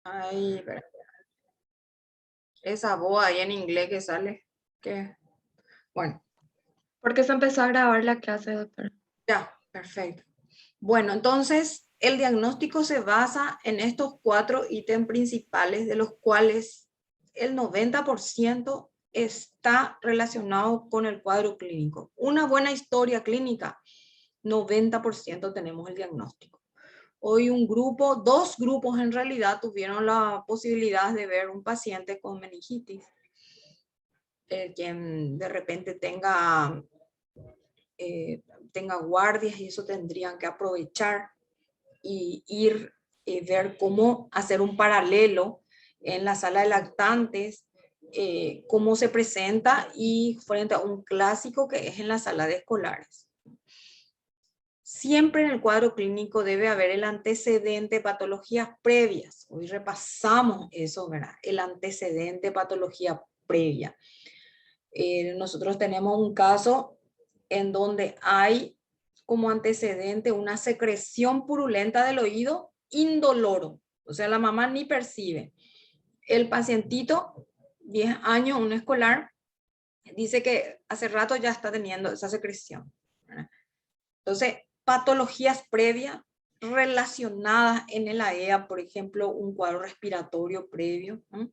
Ay, esa voz ahí en inglés que sale. ¿Qué? Bueno, Porque se empezó a grabar la clase, doctor. ya, perfecto. Bueno, entonces el diagnóstico se basa en estos 4 ítems principales, de los cuales el 90% está relacionado con el cuadro clínico. Una buena historia clínica, 90% tenemos el diagnóstico. Hoy dos grupos en realidad tuvieron la posibilidad de ver un paciente con meningitis, quien de repente tenga guardias y eso tendrían que aprovechar y ir ver cómo hacer un paralelo en la sala de lactantes, cómo se presenta y frente a un clásico que es en la sala de escolares. Siempre en el cuadro clínico debe haber el antecedente de patologías previas. Hoy repasamos eso, ¿verdad? El antecedente de patología previa. Nosotros tenemos un caso en donde hay como antecedente una secreción purulenta del oído indoloro. O sea, la mamá ni percibe. El pacientito, 10 años, un escolar, dice que hace rato ya está teniendo esa secreción, ¿verdad? Entonces, patologías previas relacionadas en el AEA, por ejemplo, un cuadro respiratorio previo, ¿no?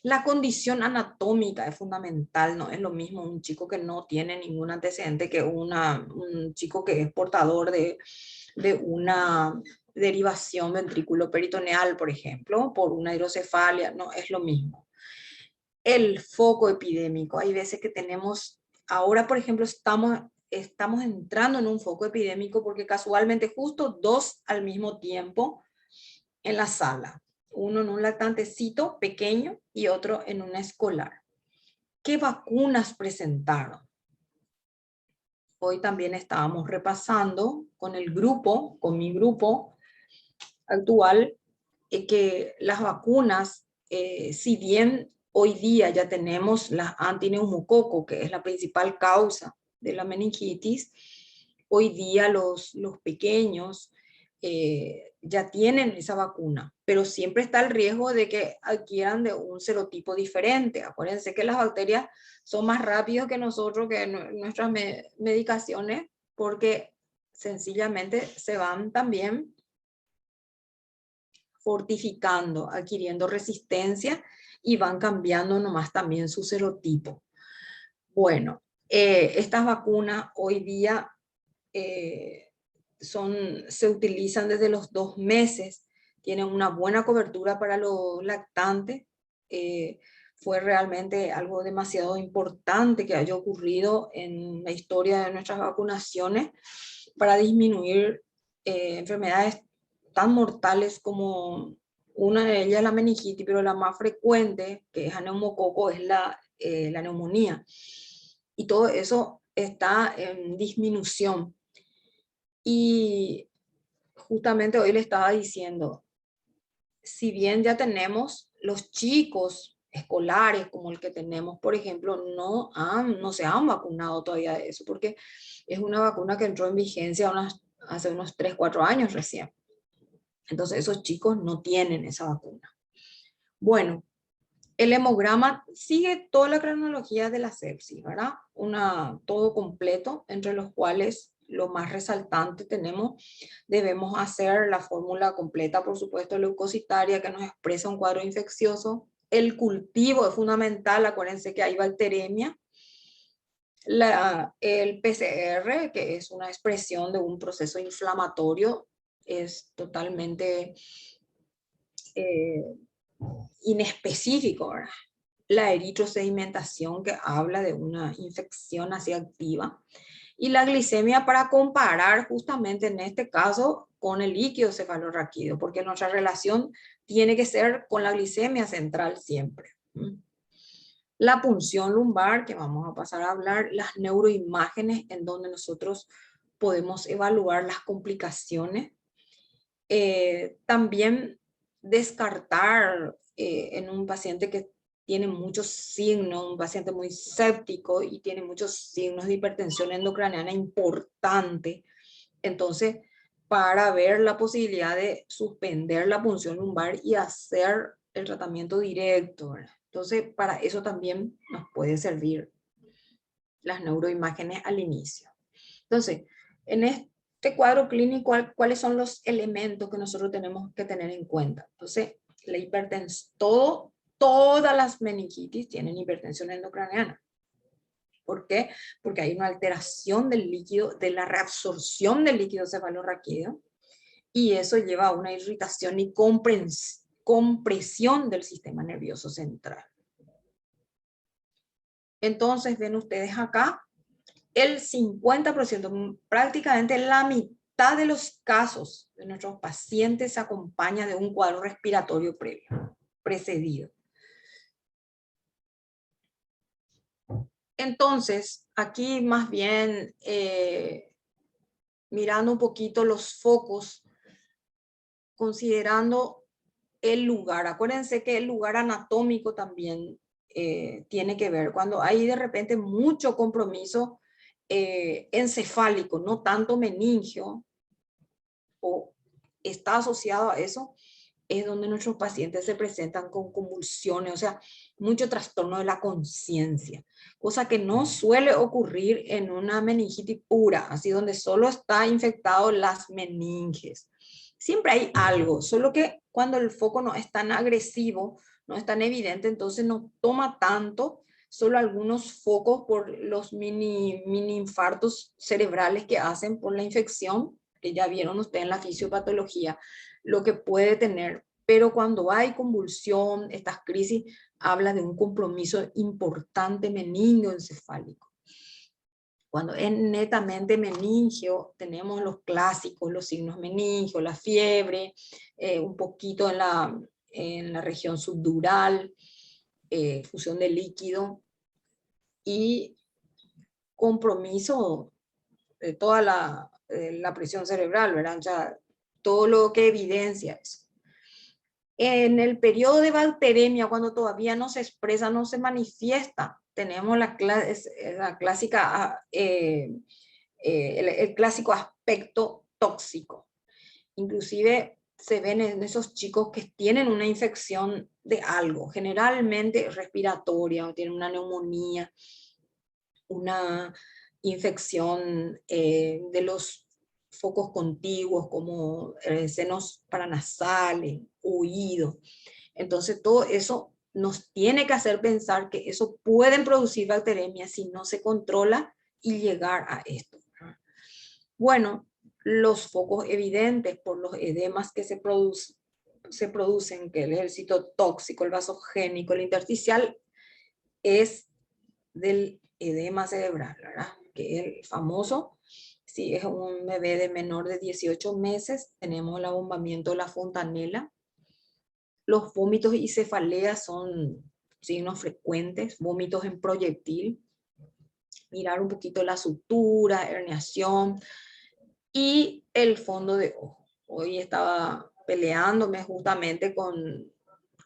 La condición anatómica es fundamental, no es lo mismo un chico que no tiene ningún antecedente que un chico que es portador de una derivación ventrículo-peritoneal, por ejemplo, por una hidrocefalia, no es lo mismo. El foco epidémico, hay veces que tenemos, ahora por ejemplo estamos entrando en un foco epidémico porque casualmente justo 2 al mismo tiempo en la sala, uno en un lactantecito pequeño y otro en una escolar. ¿Qué vacunas presentaron? Hoy también estábamos repasando con mi grupo actual, que las vacunas, si bien hoy día ya tenemos la antineumococo, que es la principal causa de la meningitis, hoy día los pequeños ya tienen esa vacuna, pero siempre está el riesgo de que adquieran de un serotipo diferente. Acuérdense que las bacterias son más rápidos que nosotros, que nuestras medicaciones, porque sencillamente se van también fortificando, adquiriendo resistencia y van cambiando nomás también su serotipo. Bueno, estas vacunas hoy día se utilizan desde los 2 meses, tienen una buena cobertura para los lactantes. Fue realmente algo demasiado importante que haya ocurrido en la historia de nuestras vacunaciones para disminuir enfermedades tan mortales como una de ellas la meningitis, pero la más frecuente, que es el neumococo, es la neumonía. Y todo eso está en disminución. Y justamente hoy le estaba diciendo, si bien ya tenemos los chicos escolares como el que tenemos, por ejemplo, no se han vacunado todavía de eso, porque es una vacuna que entró en vigencia hace unos 3, 4 años recién. Entonces esos chicos no tienen esa vacuna. Bueno, el hemograma sigue toda la cronología de la sepsis, ¿verdad? Todo completo, entre los cuales lo más resaltante debemos hacer la fórmula completa, por supuesto, leucocitaria, que nos expresa un cuadro infeccioso. El cultivo es fundamental, acuérdense que hay bacteremia. El PCR, que es una expresión de un proceso inflamatorio, es totalmente eh, inespecífico, ¿verdad? La eritrosedimentación, que habla de una infección así activa, y la glicemia para comparar justamente en este caso con el líquido cefalorraquídeo, porque nuestra relación tiene que ser con la glicemia central siempre. La punción lumbar, que vamos a pasar a hablar, las neuroimágenes en donde nosotros podemos evaluar las complicaciones. También descartar en un paciente que tiene muchos signos, un paciente muy séptico y tiene muchos signos de hipertensión endocraniana importante. Entonces, para ver la posibilidad de suspender la punción lumbar y hacer el tratamiento directo, ¿verdad? Entonces, para eso también nos puede servir las neuroimágenes al inicio. Entonces, en este cuadro clínico, ¿cuáles son los elementos que nosotros tenemos que tener en cuenta? Entonces, la hipertensión, todas las meningitis tienen hipertensión endocraniana. ¿Por qué? Porque hay una alteración del líquido, de la reabsorción del líquido cefalorraquídeo, y eso lleva a una irritación y compresión del sistema nervioso central. Entonces, ven ustedes acá, el 50%, prácticamente la mitad de los casos de nuestros pacientes se acompaña de un cuadro respiratorio previo, precedido. Entonces, aquí más bien, mirando un poquito los focos, considerando el lugar. Acuérdense que el lugar anatómico también tiene que ver. Cuando hay de repente mucho compromiso encefálico, no tanto meningio, o está asociado a eso, es donde nuestros pacientes se presentan con convulsiones, o sea, mucho trastorno de la conciencia, cosa que no suele ocurrir en una meningitis pura, así donde solo está infectado las meninges. Siempre hay algo, solo que cuando el foco no es tan agresivo, no es tan evidente, entonces no toma tanto, solo algunos focos por los mini infartos cerebrales que hacen por la infección, que ya vieron ustedes en la fisiopatología, lo que puede tener. Pero cuando hay convulsión, estas crisis, habla de un compromiso importante meningoencefálico. Cuando es netamente meningio, tenemos los clásicos, los signos meningios, la fiebre, un poquito en la región subdural, fusión de líquido y compromiso de toda la presión cerebral, ¿verdad? O sea, todo lo que evidencia eso. En el periodo de bacteremia, cuando todavía no se expresa, no se manifiesta, tenemos la clásica, el clásico aspecto tóxico. Inclusive se ven en esos chicos que tienen una infección de algo, generalmente respiratoria, o tienen una neumonía, una infección de los focos contiguos como senos paranasales, oídos. Entonces todo eso nos tiene que hacer pensar que eso pueden producir bacteremia si no se controla y llegar a esto. Bueno, los focos evidentes por los edemas que se producen, que el ejército tóxico, el vasogénico, el intersticial, es del edema cerebral, ¿verdad? Que es el famoso. Si es un bebé de menor de 18 meses, tenemos el abombamiento de la fontanela. Los vómitos y cefaleas son signos frecuentes, vómitos en proyectil, mirar un poquito la sutura, herniación y el fondo de ojo. Hoy estaba peleándome justamente con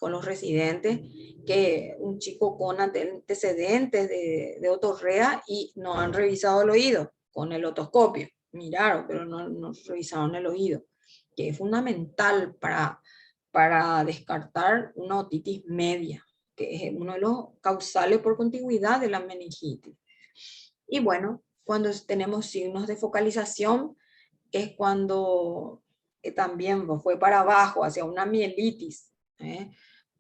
los residentes, que un chico con antecedentes de otorrea y no han revisado el oído con el otoscopio. Miraron, pero no revisaron el oído, que es fundamental para descartar una otitis media, que es uno de los causales por contigüidad de la meningitis. Y bueno, cuando tenemos signos de focalización, es cuando también fue para abajo, hacia una mielitis.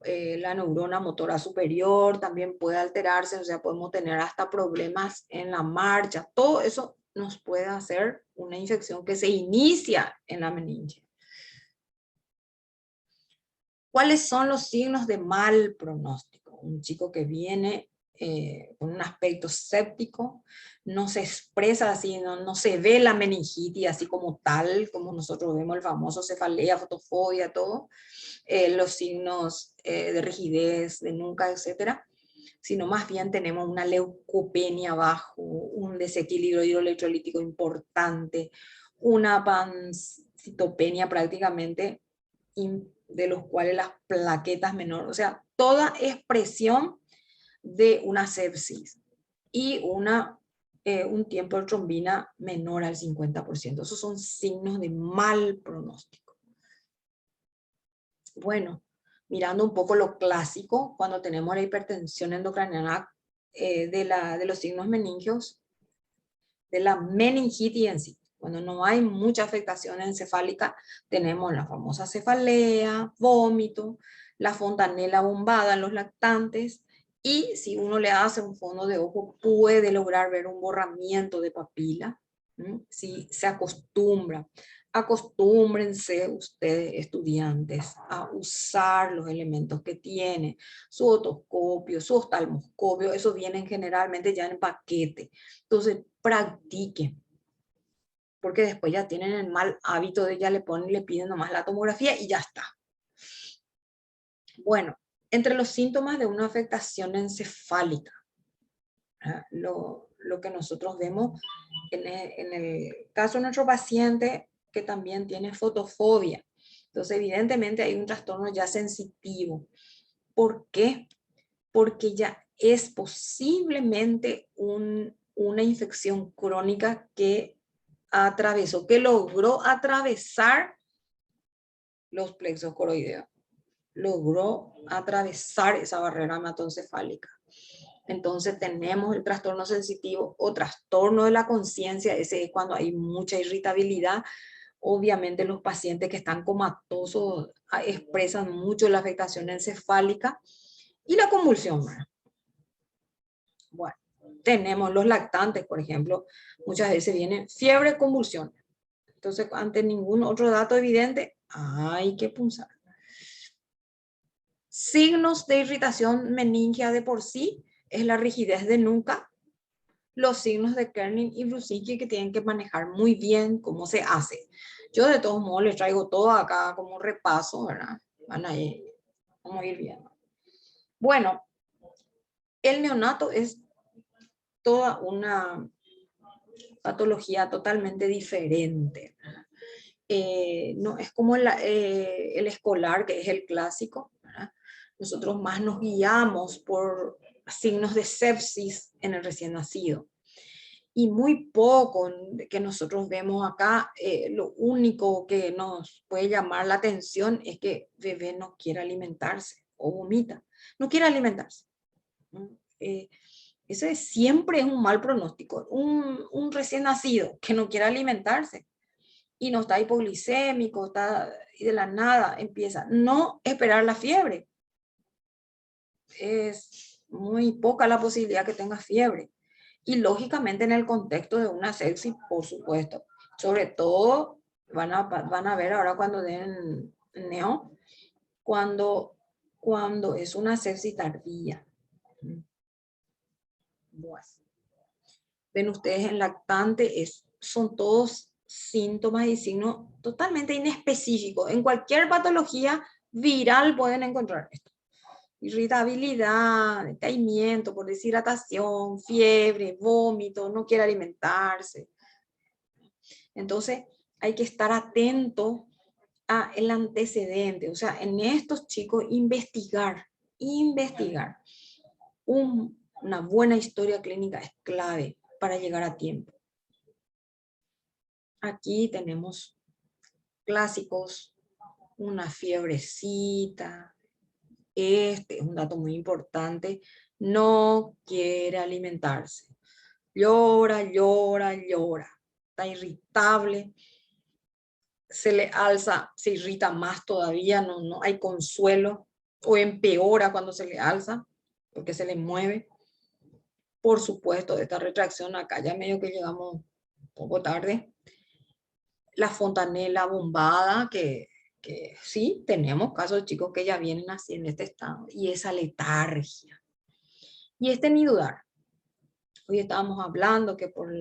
La neurona motora superior también puede alterarse, o sea, podemos tener hasta problemas en la marcha. Todo eso nos puede hacer una infección que se inicia en la meninge. ¿Cuáles son los signos de mal pronóstico? Un chico que viene con un aspecto séptico, no se expresa así, no se ve la meningitis así como tal, como nosotros vemos el famoso cefalea, fotofobia, todo, los signos de rigidez, de nuca, etcétera, sino más bien tenemos una leucopenia bajo, un desequilibrio hidroelectrolítico importante, una pancitopenia prácticamente de los cuales las plaquetas menores, o sea, toda expresión de una sepsis y una un tiempo de trombina menor al 50%. Esos son signos de mal pronóstico. Bueno, mirando un poco lo clásico, cuando tenemos la hipertensión endocrinal de los signos meningios, de la meningitis en sí. Cuando no hay mucha afectación encefálica, tenemos la famosa cefalea, vómito, la fontanela bombada en los lactantes, y si uno le hace un fondo de ojo, puede lograr ver un borramiento de papila, si se acostumbra. Acostúmbrense ustedes, estudiantes, a usar los elementos que tiene, su otoscopio, su oftalmoscopio, esos vienen generalmente ya en paquete. Entonces, practiquen, porque después ya tienen el mal hábito de ya le piden nomás la tomografía y ya está. Bueno, entre los síntomas de una afectación encefálica, lo que nosotros vemos en el caso de nuestro paciente que también tiene fotofobia. Entonces, evidentemente hay un trastorno ya sensitivo. ¿Por qué? Porque ya es posiblemente una infección crónica que atravesó, que logró atravesar los plexos coroideos, logró atravesar esa barrera hematoencefálica. Entonces tenemos el trastorno sensitivo o trastorno de la conciencia, ese es cuando hay mucha irritabilidad. Obviamente los pacientes que están comatosos expresan mucho la afectación encefálica y la convulsión. Bueno, tenemos los lactantes, por ejemplo, muchas veces vienen fiebre, convulsión. Entonces, ante ningún otro dato evidente, hay que punzar. Signos de irritación meningia de por sí es la rigidez de nuca, los signos de Kernin y Brusicki que tienen que manejar muy bien cómo se hace. Yo de todos modos les traigo todo acá como repaso, ¿verdad? Vamos a ir viendo. Bueno, el neonato es toda una patología totalmente diferente. No es como el escolar, que es el clásico, ¿verdad? Nosotros más nos guiamos por signos de sepsis en el recién nacido. Y muy poco que nosotros vemos acá, lo único que nos puede llamar la atención es que bebé no quiere alimentarse o vomita, no quiere alimentarse. Eso siempre es un mal pronóstico. Un recién nacido que no quiere alimentarse y no está hipoglicémico, y de la nada empieza. No esperar la fiebre. Es muy poca la posibilidad que tenga fiebre. Y lógicamente en el contexto de una sepsis, por supuesto. Sobre todo, van a ver ahora cuando den neo, cuando es una sepsis tardía. Bueno. Ven ustedes en lactante, son todos síntomas y signos totalmente inespecíficos. En cualquier patología viral pueden encontrar esto. Irritabilidad, decaimiento por deshidratación, fiebre, vómito, no quiere alimentarse. Entonces hay que estar atento al antecedente. O sea, en estos chicos investigar. Una buena historia clínica es clave para llegar a tiempo. Aquí tenemos clásicos, una fiebrecita. Este es un dato muy importante. No quiere alimentarse. Llora, llora, llora. Está irritable. Se le alza, se irrita más todavía, no hay consuelo. O empeora cuando se le alza, porque se le mueve. Por supuesto, esta retracción acá ya medio que llegamos un poco tarde. La fontanela bombada, que sí, tenemos casos de chicos que ya vienen así en este estado, y esa letargia. Y ni dudar. Hoy estábamos hablando que por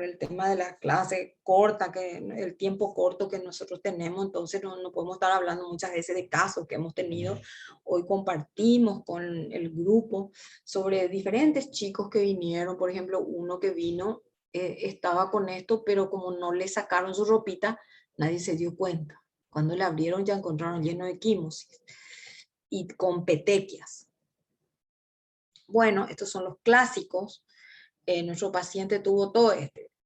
el tema de la clase corta, que el tiempo corto que nosotros tenemos, entonces no podemos estar hablando muchas veces de casos que hemos tenido. Hoy compartimos con el grupo sobre diferentes chicos que vinieron. Por ejemplo, uno que vino estaba con esto, pero como no le sacaron su ropita, nadie se dio cuenta. Cuando le abrieron ya encontraron lleno de quimosis y con petequias. Bueno, estos son los clásicos. Nuestro paciente tuvo todo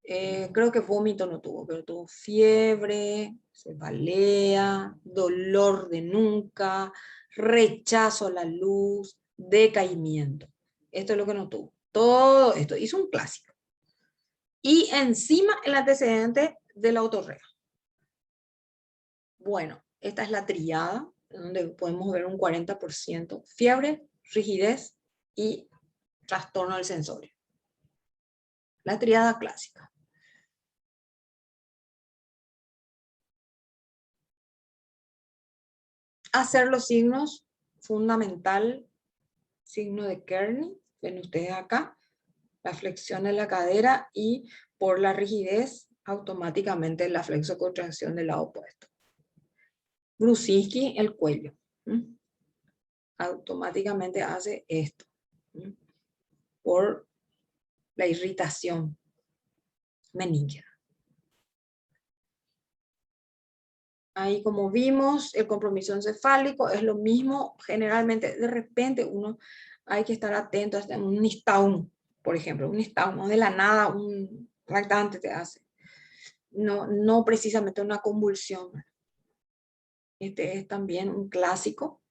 creo que vómito no tuvo, pero tuvo fiebre, cefalea, dolor de nuca, rechazo a la luz, decaimiento. Esto es lo que no tuvo. Todo esto hizo un clásico. Y encima el antecedente de la otorrea. Bueno, esta es la triada, donde podemos ver un 40%. Fiebre, rigidez y trastorno del sensorio. La triada clásica. Hacer los signos, fundamental, signo de Kearney, ven ustedes acá, la flexión de la cadera y por la rigidez, automáticamente la flexocontracción del lado opuesto. Brusinski, el cuello. Automáticamente hace esto. Por la irritación meningia. Ahí como vimos, el compromiso encefálico es lo mismo. Generalmente, de repente, uno hay que estar atento a un Nistagmus, por ejemplo. Un Nistagmus, de la nada, un lactante te hace. No precisamente una convulsión. Este es también un clásico.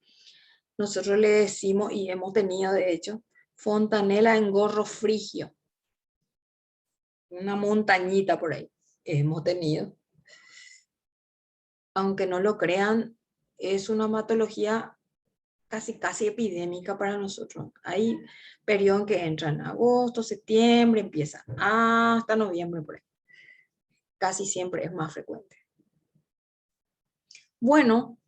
Nosotros le decimos, y hemos tenido de hecho, fontanela en gorro frigio. Una montañita por ahí. Hemos tenido. Aunque no lo crean, es una hematología casi epidémica para nosotros. Hay periodos que entran en agosto, septiembre, empieza hasta noviembre por ahí. Casi siempre es más frecuente. Bueno,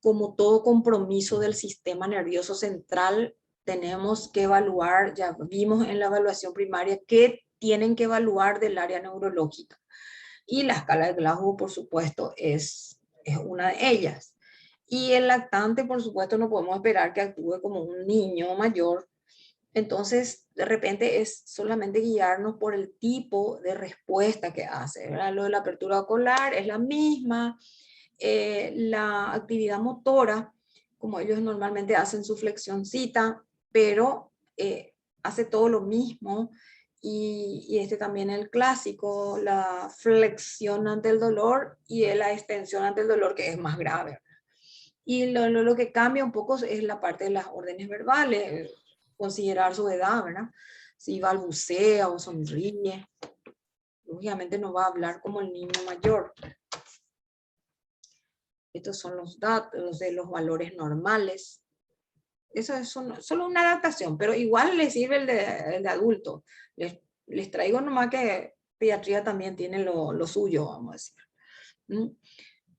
como todo compromiso del sistema nervioso central, tenemos que evaluar, ya vimos en la evaluación primaria, qué tienen que evaluar del área neurológica. Y la escala de Glasgow, por supuesto, es una de ellas. Y el lactante, por supuesto, no podemos esperar que actúe como un niño mayor. Entonces, de repente es solamente guiarnos por el tipo de respuesta que hace, ¿verdad? Lo de la apertura ocular es la misma. La actividad motora, como ellos normalmente hacen su flexioncita, pero hace todo lo mismo. Y este también es el clásico, la flexión ante el dolor y la extensión ante el dolor, que es más grave. Y lo que cambia un poco es la parte de las órdenes verbales, considerar su edad, ¿verdad? Si balbucea o sonríe, lógicamente no va a hablar como el niño mayor. Estos son los datos de los valores normales. Eso es solo una adaptación, pero igual les sirve el de adulto. Les traigo nomás que pediatría también tiene lo suyo, vamos a decir.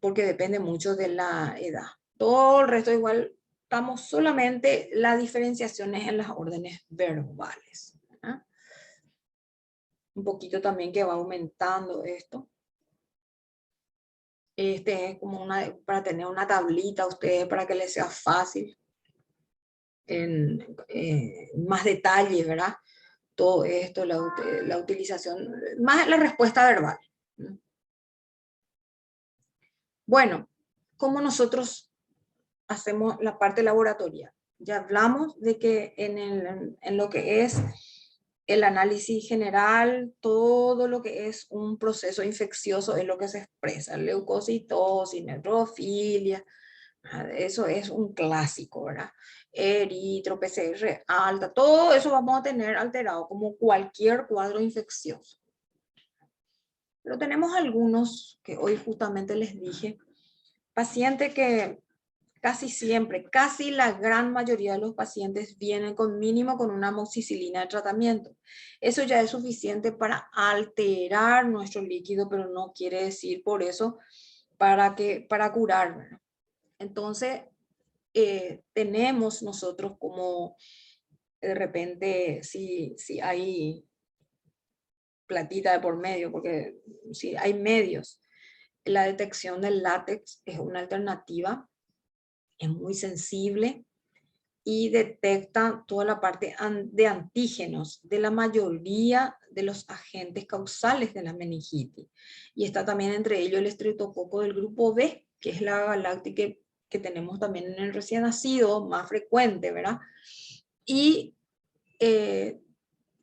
Porque depende mucho de la edad. Todo el resto igual, estamos solamente las diferenciaciones en las órdenes verbales. Un poquito también que va aumentando esto. Este es como para tener una tablita a ustedes para que les sea fácil. En más detalle, ¿verdad? Todo esto, la utilización, más la respuesta verbal. Bueno, ¿cómo nosotros hacemos la parte laboratoria? Ya hablamos de que en lo que es el análisis general, todo lo que es un proceso infeccioso es lo que se expresa, leucocitosis, neutrofilia, eso es un clásico, ¿verdad? Eritro, PCR alta, todo eso vamos a tener alterado como cualquier cuadro infeccioso. Pero tenemos algunos que hoy justamente les dije, pacientes que casi siempre, casi la gran mayoría de los pacientes vienen con mínimo con una amoxicilina de tratamiento. Eso ya es suficiente para alterar nuestro líquido, pero no quiere decir por eso para curar, ¿verdad? Entonces, tenemos nosotros como de repente, si hay platita de por medio, porque si hay medios, la detección del látex es una alternativa, es muy sensible y detecta toda la parte de antígenos de la mayoría de los agentes causales de la meningitis. Y está también entre ellos el estreptococo del grupo B, que es la galáctica que tenemos también en el recién nacido, más frecuente, ¿verdad? Y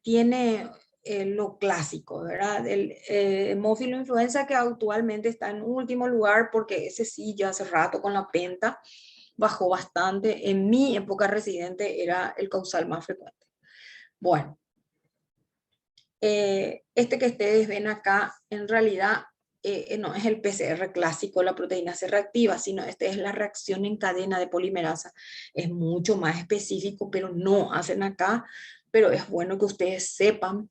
tiene lo clásico, ¿verdad? El hemófilo influenza, que actualmente está en último lugar porque ese sí ya hace rato con la penta bajó bastante. En mi época residente era el causal más frecuente. Bueno, este que ustedes ven acá en realidad no es el PCR clásico, la proteína C reactiva, sino este es la reacción en cadena de polimerasa. Es mucho más específico, pero no hacen acá. Pero es bueno que ustedes sepan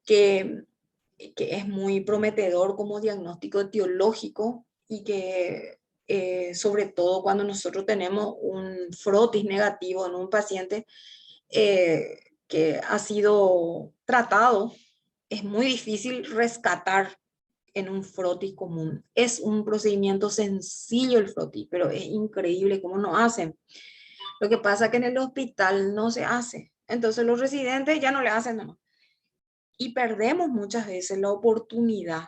que, que es muy prometedor como diagnóstico etiológico y que sobre todo cuando nosotros tenemos un frotis negativo en un paciente que ha sido tratado, es muy difícil rescatar en un frotis común. Es un procedimiento sencillo el frotis, pero es increíble cómo no hacen. Lo que pasa es que en el hospital no se hace. Entonces los residentes ya no le hacen nada. Y perdemos muchas veces la oportunidad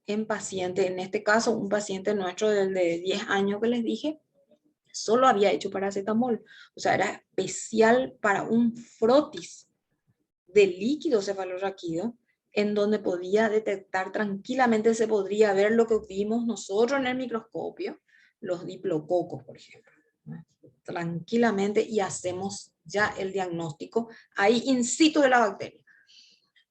en pacientes, en este caso un paciente nuestro del de 10 años que les dije, solo había hecho paracetamol, o sea, era especial para un frotis de líquido cefalorraquídeo, en donde podía detectar tranquilamente, se podría ver lo que vimos nosotros en el microscopio, los diplococos, por ejemplo, ¿no? Tranquilamente, y hacemos ya el diagnóstico ahí in situ de la bacteria.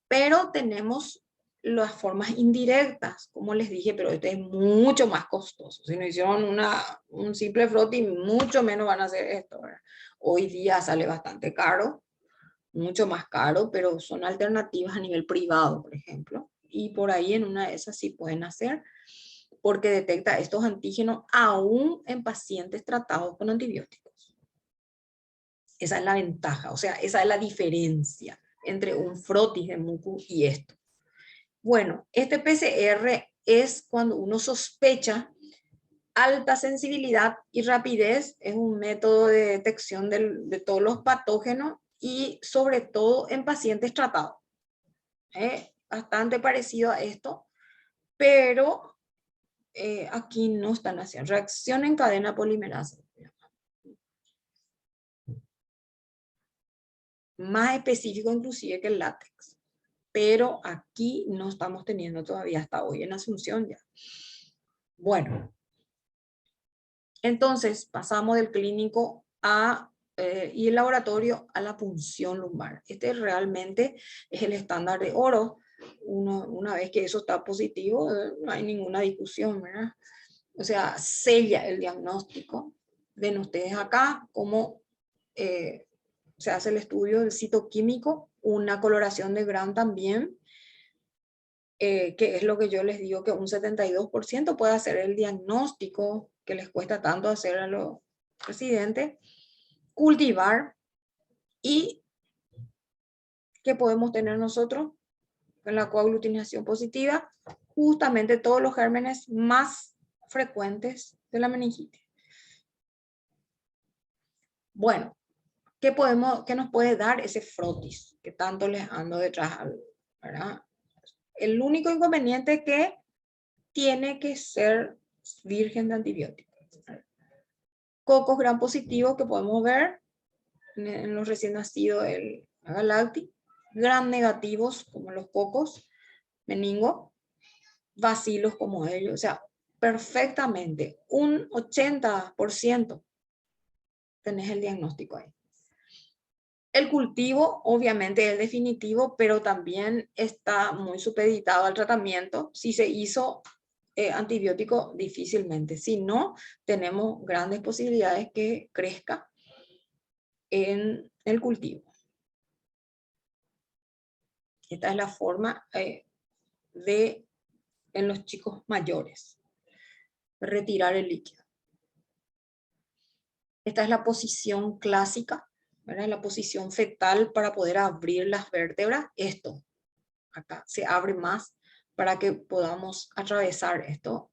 Pero tenemos las formas indirectas, como les dije, pero este es mucho más costoso. Si no hicieron un simple frotis, mucho menos van a hacer esto, ¿verdad? Hoy día sale bastante caro, mucho más caro, pero son alternativas a nivel privado, por ejemplo. Y por ahí en una de esas sí pueden hacer, porque detecta estos antígenos aún en pacientes tratados con antibióticos. Esa es la ventaja, o sea, esa es la diferencia entre un frotis de muco y esto. Bueno, este PCR es cuando uno sospecha alta sensibilidad y rapidez, es un método de detección de todos los patógenos y sobre todo en pacientes tratados. Bastante parecido a esto, pero aquí no están haciendo reacción en cadena polimerasa. Más específico inclusive que el látex, pero aquí no estamos teniendo todavía hasta hoy en Asunción ya. Bueno, entonces pasamos del clínico y el laboratorio a la punción lumbar. Este realmente es el estándar de oro. Una vez que eso está positivo, no hay ninguna discusión, ¿verdad? O sea, sella el diagnóstico. Ven ustedes acá cómo se hace el estudio del citoquímico, una coloración de Gram también, que es lo que yo les digo que un 72% puede hacer el diagnóstico que les cuesta tanto hacer a los residentes, cultivar y que podemos tener nosotros con la coaglutinación positiva, justamente todos los gérmenes más frecuentes de la meningitis. Bueno, ¿qué nos puede dar ese frotis que tanto les ando detrás, ¿verdad? El único inconveniente es que tiene que ser virgen de antibióticos. Cocos gram positivos que podemos ver en los recién nacidos del Agalacti, gram negativos como los cocos, meningo, bacilos como ellos, o sea, perfectamente, un 80% tenés el diagnóstico ahí. El cultivo obviamente es definitivo, pero también está muy supeditado al tratamiento. Si se hizo antibiótico, difícilmente. Si no, tenemos grandes posibilidades que crezca en el cultivo. Esta es la forma en los chicos mayores, retirar el líquido. Esta es la posición clásica, ¿verdad? La posición fetal para poder abrir las vértebras. Esto, acá se abre más para que podamos atravesar esto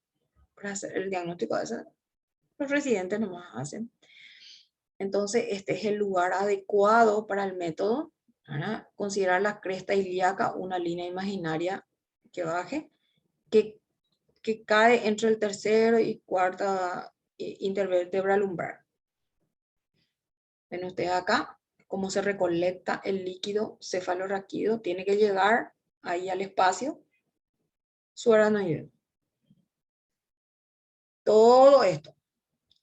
para hacer el diagnóstico de eso. Los residentes nomás hacen. Entonces, este es el lugar adecuado para el método, ¿verdad? Considerar la cresta ilíaca una línea imaginaria que baje, que cae entre el tercero y cuarta intervértebra lumbar. Ven ustedes acá cómo se recolecta el líquido cefalorraquídeo. Tiene que llegar ahí al espacio subaracnoideo. Todo esto,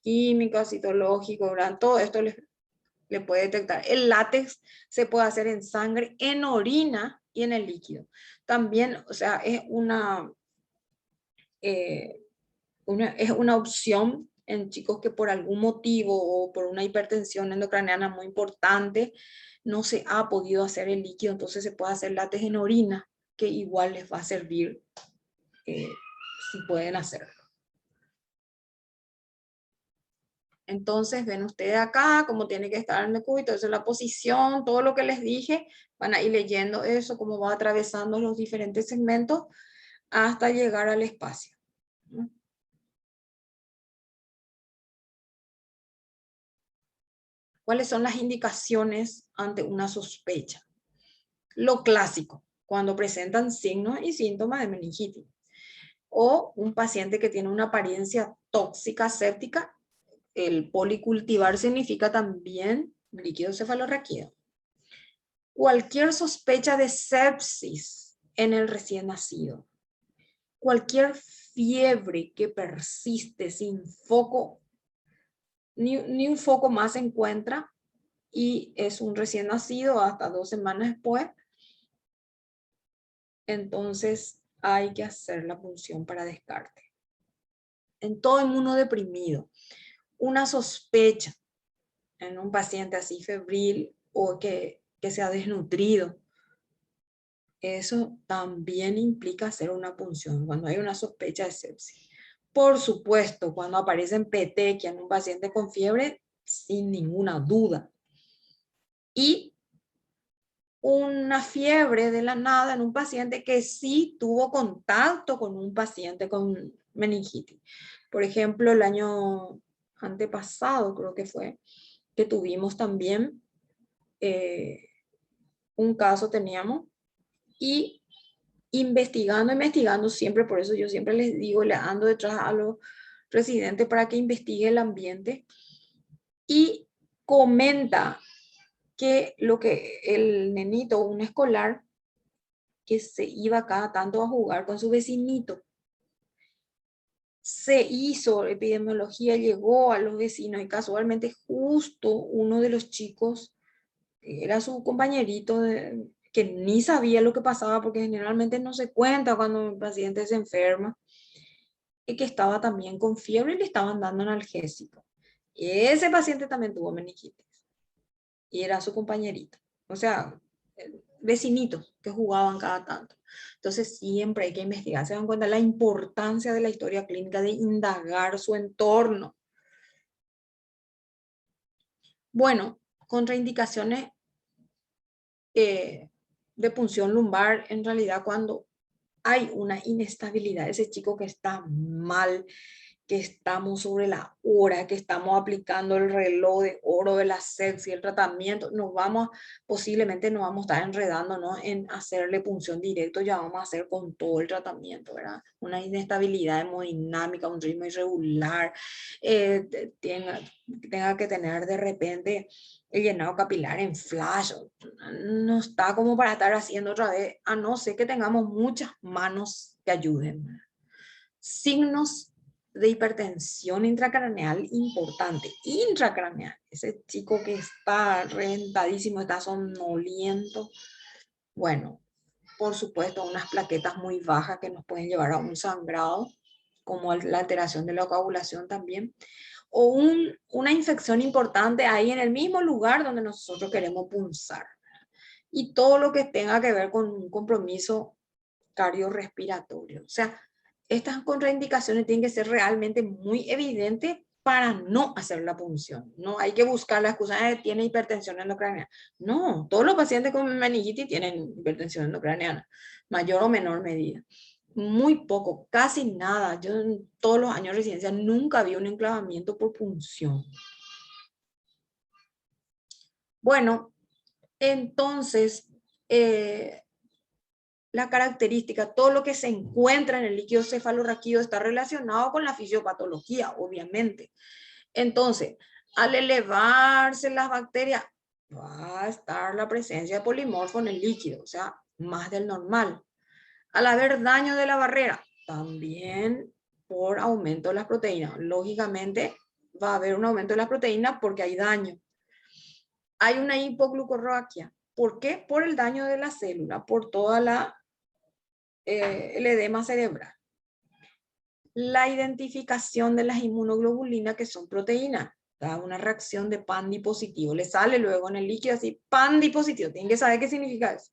química, citológico, ¿verdad? Todo esto le puede detectar. El látex se puede hacer en sangre, en orina y en el líquido. También, o sea, es es una opción en chicos que por algún motivo o por una hipertensión endocraniana muy importante no se ha podido hacer el líquido, entonces se puede hacer látex en orina, que igual les va a servir si pueden hacerlo. Entonces ven ustedes acá cómo tiene que estar el decúbito, esa es la posición, todo lo que les dije, van a ir leyendo eso, cómo va atravesando los diferentes segmentos hasta llegar al espacio. ¿Cuáles son las indicaciones ante una sospecha? Lo clásico, cuando presentan signos y síntomas de meningitis. O un paciente que tiene una apariencia tóxica, séptica, el policultivar significa también líquido cefalorraquídeo. Cualquier sospecha de sepsis en el recién nacido. Cualquier fiebre que persiste sin foco, ni un foco más se encuentra y es un recién nacido hasta 2 semanas después, entonces hay que hacer la punción para descarte. En todo inmunodeprimido, una sospecha en un paciente así febril o que se ha desnutrido, eso también implica hacer una punción cuando hay una sospecha de sepsis. Por supuesto, cuando aparecen petequia en un paciente con fiebre, sin ninguna duda. Y una fiebre de la nada en un paciente que sí tuvo contacto con un paciente con meningitis. Por ejemplo, el año antepasado creo que fue, que tuvimos también un caso teníamos y investigando siempre, por eso yo siempre les digo, le ando detrás a los residentes para que investigue el ambiente y comenta que lo que el nenito, un escolar, que se iba cada tanto a jugar con su vecinito. Se hizo epidemiología, llegó a los vecinos y casualmente justo uno de los chicos era su compañerito que ni sabía lo que pasaba porque generalmente no se cuenta cuando un paciente se enferma y que estaba también con fiebre y le estaban dando analgésico. Y ese paciente también tuvo meningitis y era su compañerito. O sea, vecinitos que jugaban cada tanto. Entonces siempre hay que investigar, se dan cuenta la importancia de la historia clínica, de indagar su entorno. Bueno, contraindicaciones de punción lumbar, en realidad cuando hay una inestabilidad, ese chico que está mal, que estamos sobre la hora, que estamos aplicando el reloj de oro de la sepsis, el tratamiento, posiblemente nos vamos a estar enredándonos en hacerle punción directo, ya vamos a hacer con todo el tratamiento, ¿verdad? Una inestabilidad hemodinámica, un ritmo irregular, tenga que tener de repente el llenado capilar en flash, no está como para estar haciendo otra vez, a no ser que tengamos muchas manos que ayuden, ¿verdad? Signos de hipertensión intracraneal importante, intracraneal, ese chico que está reventadísimo, está somnoliento, bueno, por supuesto unas plaquetas muy bajas que nos pueden llevar a un sangrado, como la alteración de la coagulación también, o una infección importante ahí en el mismo lugar donde nosotros queremos punzar, y todo lo que tenga que ver con un compromiso cardiorrespiratorio, o sea, estas contraindicaciones tienen que ser realmente muy evidentes para no hacer la punción. No hay que buscar la excusa de tiene hipertensión endocraniana. No, todos los pacientes con meningitis tienen hipertensión endocraniana, mayor o menor medida. Muy poco, casi nada. Yo en todos los años de residencia nunca vi un enclavamiento por punción. Bueno, entonces, la característica, todo lo que se encuentra en el líquido cefalorraquídeo está relacionado con la fisiopatología, obviamente. Entonces, al elevarse las bacterias, va a estar la presencia de polimorfo en el líquido, o sea, más del normal. Al haber daño de la barrera, también por aumento de las proteínas. Lógicamente va a haber un aumento de las proteínas porque hay daño. Hay una hipoglucorraquia. ¿Por qué? Por el daño de la célula, por toda el edema cerebral. La identificación de las inmunoglobulinas, que son proteínas, da una reacción de PANDI positivo. Le sale luego en el líquido así, PANDI positivo. Tienen que saber qué significa eso.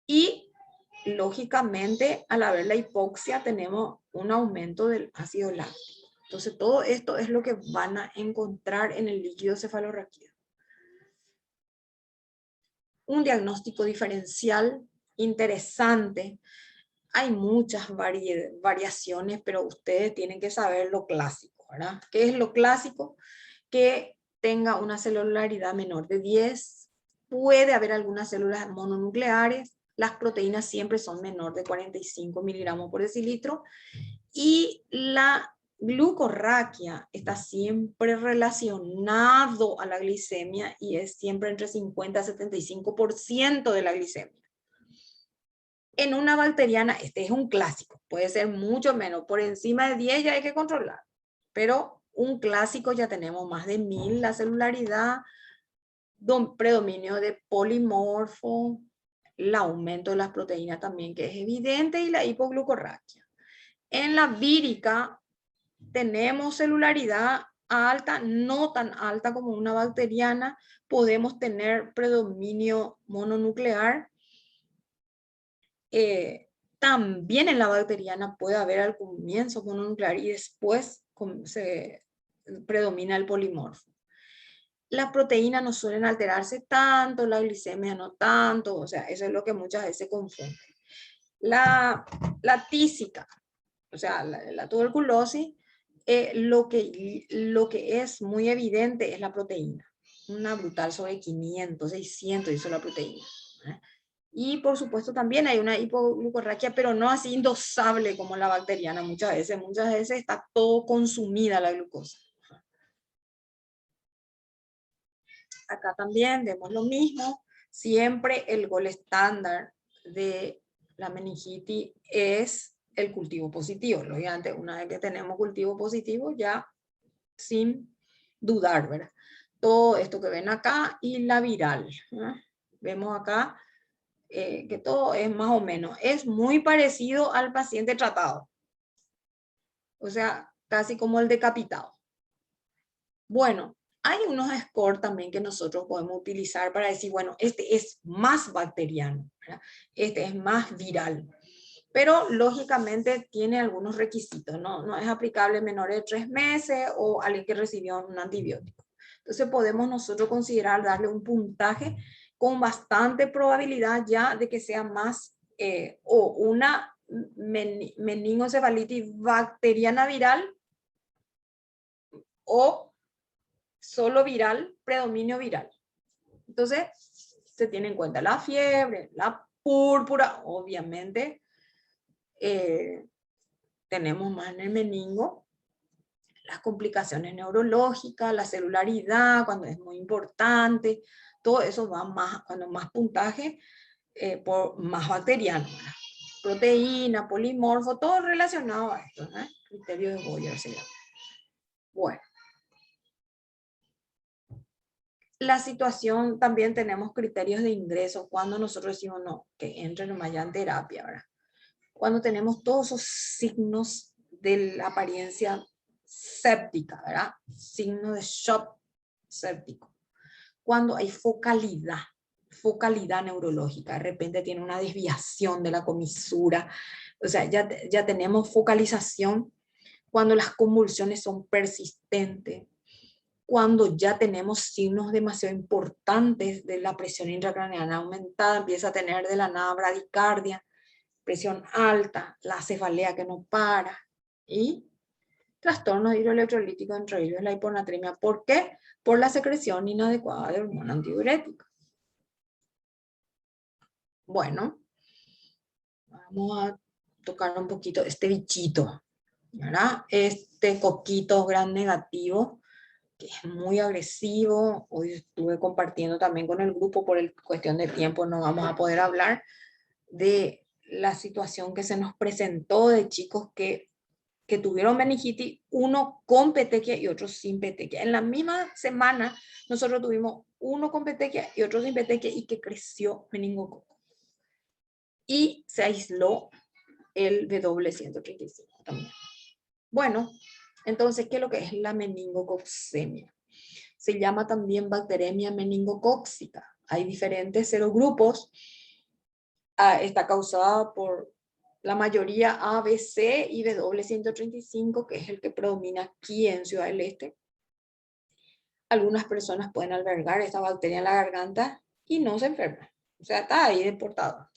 Y lógicamente, al haber la hipoxia, tenemos un aumento del ácido láctico. Entonces, todo esto es lo que van a encontrar en el líquido cefalorraquídeo. Un diagnóstico diferencial interesante. Hay muchas variaciones, pero ustedes tienen que saber lo clásico, ¿verdad? ¿Qué es lo clásico? Que tenga una celularidad menor de 10. Puede haber algunas células mononucleares. Las proteínas siempre son menor de 45 miligramos por decilitro. Y la glucorraquia está siempre relacionado a la glicemia y es siempre entre 50 y 75% de la glicemia. En una bacteriana, este es un clásico, puede ser mucho menos, por encima de 10 ya hay que controlar, pero un clásico ya tenemos más de 1000, la celularidad, predominio de polimorfo, el aumento de las proteínas también que es evidente y la hipoglucorraquia. En la vírica tenemos celularidad alta, no tan alta como una bacteriana, podemos tener predominio mononuclear. También en la bacteriana puede haber al comienzo mononuclear y después se predomina el polimorfo. Las proteínas no suelen alterarse tanto, la glicemia no tanto, o sea, eso es lo que muchas veces se confunde. La tísica, o sea, la tuberculosis, lo que es muy evidente es la proteína. Una brutal sobre 500, 600 hizo la proteína. Y por supuesto también hay una hipoglucorraquia, pero no así indosable como la bacteriana muchas veces está todo consumida la glucosa. Acá también vemos lo mismo, siempre el gol estándar de la meningitis es el cultivo positivo. Lógicamente, una vez que tenemos cultivo positivo, ya sin dudar, ¿verdad? Todo esto que ven acá y la viral. Vemos acá que todo es más o menos, es muy parecido al paciente tratado. O sea, casi como el decapitado. Bueno, hay unos scores también que nosotros podemos utilizar para decir, bueno, este es más bacteriano, ¿verdad? Este es más viral. Pero lógicamente tiene algunos requisitos, no es aplicable menor de 3 meses o alguien que recibió un antibiótico. Entonces podemos nosotros considerar darle un puntaje con bastante probabilidad ya de que sea más o una meningocefalitis bacteriana viral o solo viral, predominio viral. Entonces se tiene en cuenta la fiebre, la púrpura, obviamente. Tenemos más en el meningo, las complicaciones neurológicas, la celularidad, cuando es muy importante, todo eso va más, cuando más puntaje, por más bacteriano, ¿verdad? Proteína, polimorfo, todo relacionado a esto, ¿no? Criterio de Boyer se llama. Bueno. La situación, también tenemos criterios de ingreso, cuando nosotros decimos no, que entre nomás ya en terapia, ¿verdad? Cuando tenemos todos esos signos de la apariencia séptica, ¿verdad? Signo de shock séptico. Cuando hay focalidad neurológica, de repente tiene una desviación de la comisura, o sea, ya tenemos focalización. Cuando las convulsiones son persistentes, cuando ya tenemos signos demasiado importantes de la presión intracraneana aumentada, empieza a tener de la nada bradicardia, presión alta, la cefalea que no para y trastornos hidroelectrolíticos, entre ellos la hiponatremia. ¿Por qué? Por la secreción inadecuada de hormona antidiurética. Bueno, vamos a tocar un poquito este bichito, ¿verdad? Este coquito gran negativo, que es muy agresivo. Hoy estuve compartiendo también con el grupo, por cuestión de tiempo no vamos a poder hablar de la situación que se nos presentó de chicos que tuvieron meningitis, uno con petequia y otro sin petequia. En la misma semana nosotros tuvimos uno con petequia y otro sin petequia y que creció meningococo. Y se aisló el W135 también. Bueno, entonces, ¿qué es lo que es la meningococcemia? Se llama también bacteremia meningocóxica. Hay diferentes serogrupos. Está causada por la mayoría A, B, C y W135, que es el que predomina aquí en Ciudad del Este. Algunas personas pueden albergar esta bacteria en la garganta y no se enferman. O sea, está ahí deportada.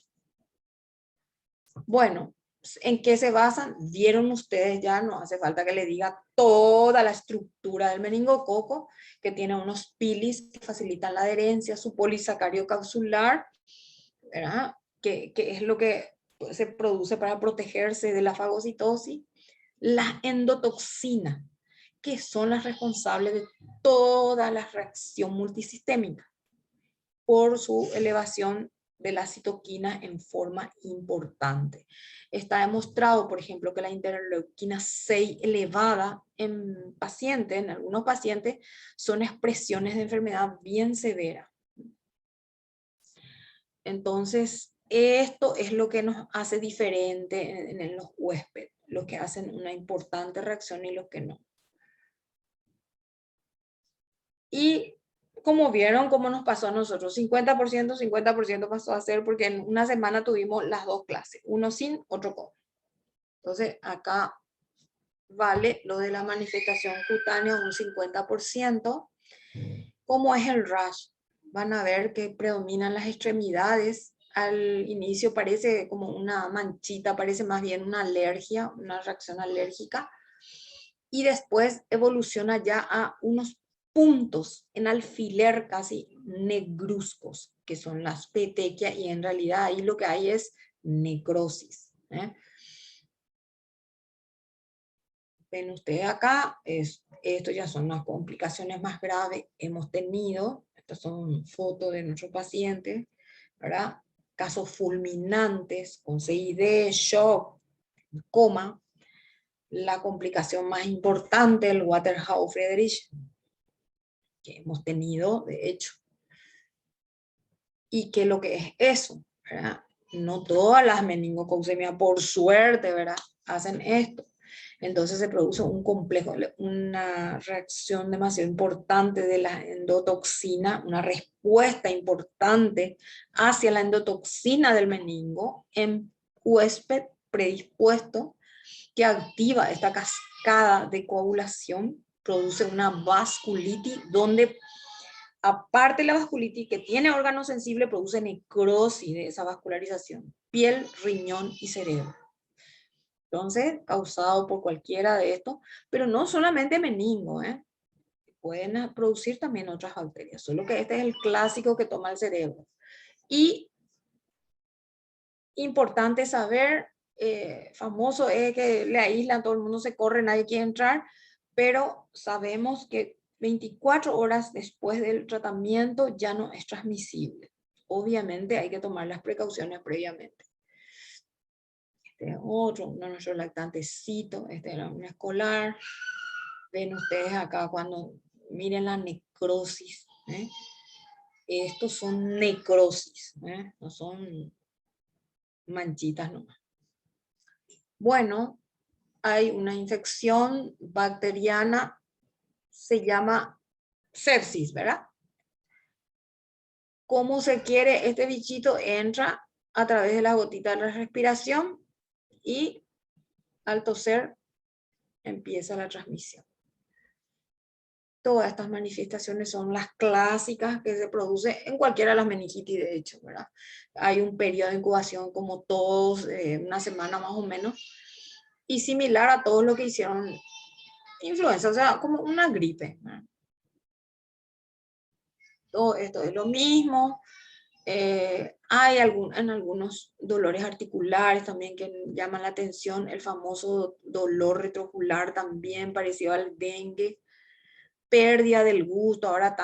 Bueno, ¿en qué se basan? Vieron ustedes ya, no hace falta que le diga toda la estructura del meningococo, que tiene unos pilis que facilitan la adherencia, su polisacario capsular, ¿verdad? Que es lo que se produce para protegerse de la fagocitosis, la endotoxina, que son las responsables de toda la reacción multisistémica por su elevación de la citoquina en forma importante. Está demostrado, por ejemplo, que la interleuquina 6 elevada en pacientes, en algunos pacientes, son expresiones de enfermedad bien severa. Entonces, esto es lo que nos hace diferente en los huéspedes, los que hacen una importante reacción y los que no. Y como vieron, cómo nos pasó a nosotros, 50%, 50% pasó a ser, porque en una semana tuvimos las dos clases, uno sin, otro con. Entonces, acá vale lo de la manifestación cutánea un 50%. ¿Cómo es el rash? Van a ver que predominan las extremidades. Al inicio parece como una manchita, parece más bien una alergia, una reacción alérgica. Y después evoluciona ya a unos puntos en alfiler casi negruzcos, que son las petequias, y en realidad ahí lo que hay es necrosis. Ven ustedes acá, esto ya son las complicaciones más graves hemos tenido. Estas son fotos de nuestros pacientes, ¿verdad? Casos fulminantes con CID, shock, coma. La complicación más importante, el Waterhouse-Friedrich, que hemos tenido, de hecho. ¿Y qué es lo que es eso? ¿Verdad? No todas las meningococemias, por suerte, ¿verdad?, hacen esto. Entonces se produce un complejo, una reacción demasiado importante de la endotoxina, una respuesta importante hacia la endotoxina del meningo en huésped predispuesto, que activa esta cascada de coagulación, produce una vasculitis donde, aparte de la vasculitis que tiene órganos sensibles, produce necrosis de esa vascularización, piel, riñón y cerebro. Entonces, causado por cualquiera de estos, pero no solamente meningo, pueden producir también otras bacterias, solo que este es el clásico que toma el cerebro. Y importante saber, famoso es que le aíslan, todo el mundo se corre, nadie quiere entrar, pero sabemos que 24 horas después del tratamiento ya no es transmisible. Obviamente hay que tomar las precauciones previamente. Este es otro, uno de nuestros lactantecitos, este era un escolar. Ven ustedes acá cuando miren la necrosis. Estos son necrosis, no son manchitas nomás. Bueno, hay una infección bacteriana, se llama sepsis, ¿verdad? ¿Cómo se quiere? Este bichito entra a través de las gotitas de la respiración y al toser empieza la transmisión. Todas estas manifestaciones son las clásicas que se producen en cualquiera de las meningitis, de hecho, ¿verdad? Hay un periodo de incubación como todos, una semana más o menos, y similar a todo lo que hicieron influenza, o sea, como una gripe, ¿verdad? Todo esto es lo mismo. Hay en algunos dolores articulares también que llaman la atención, el famoso dolor retroocular también parecido al dengue, pérdida del gusto, ahora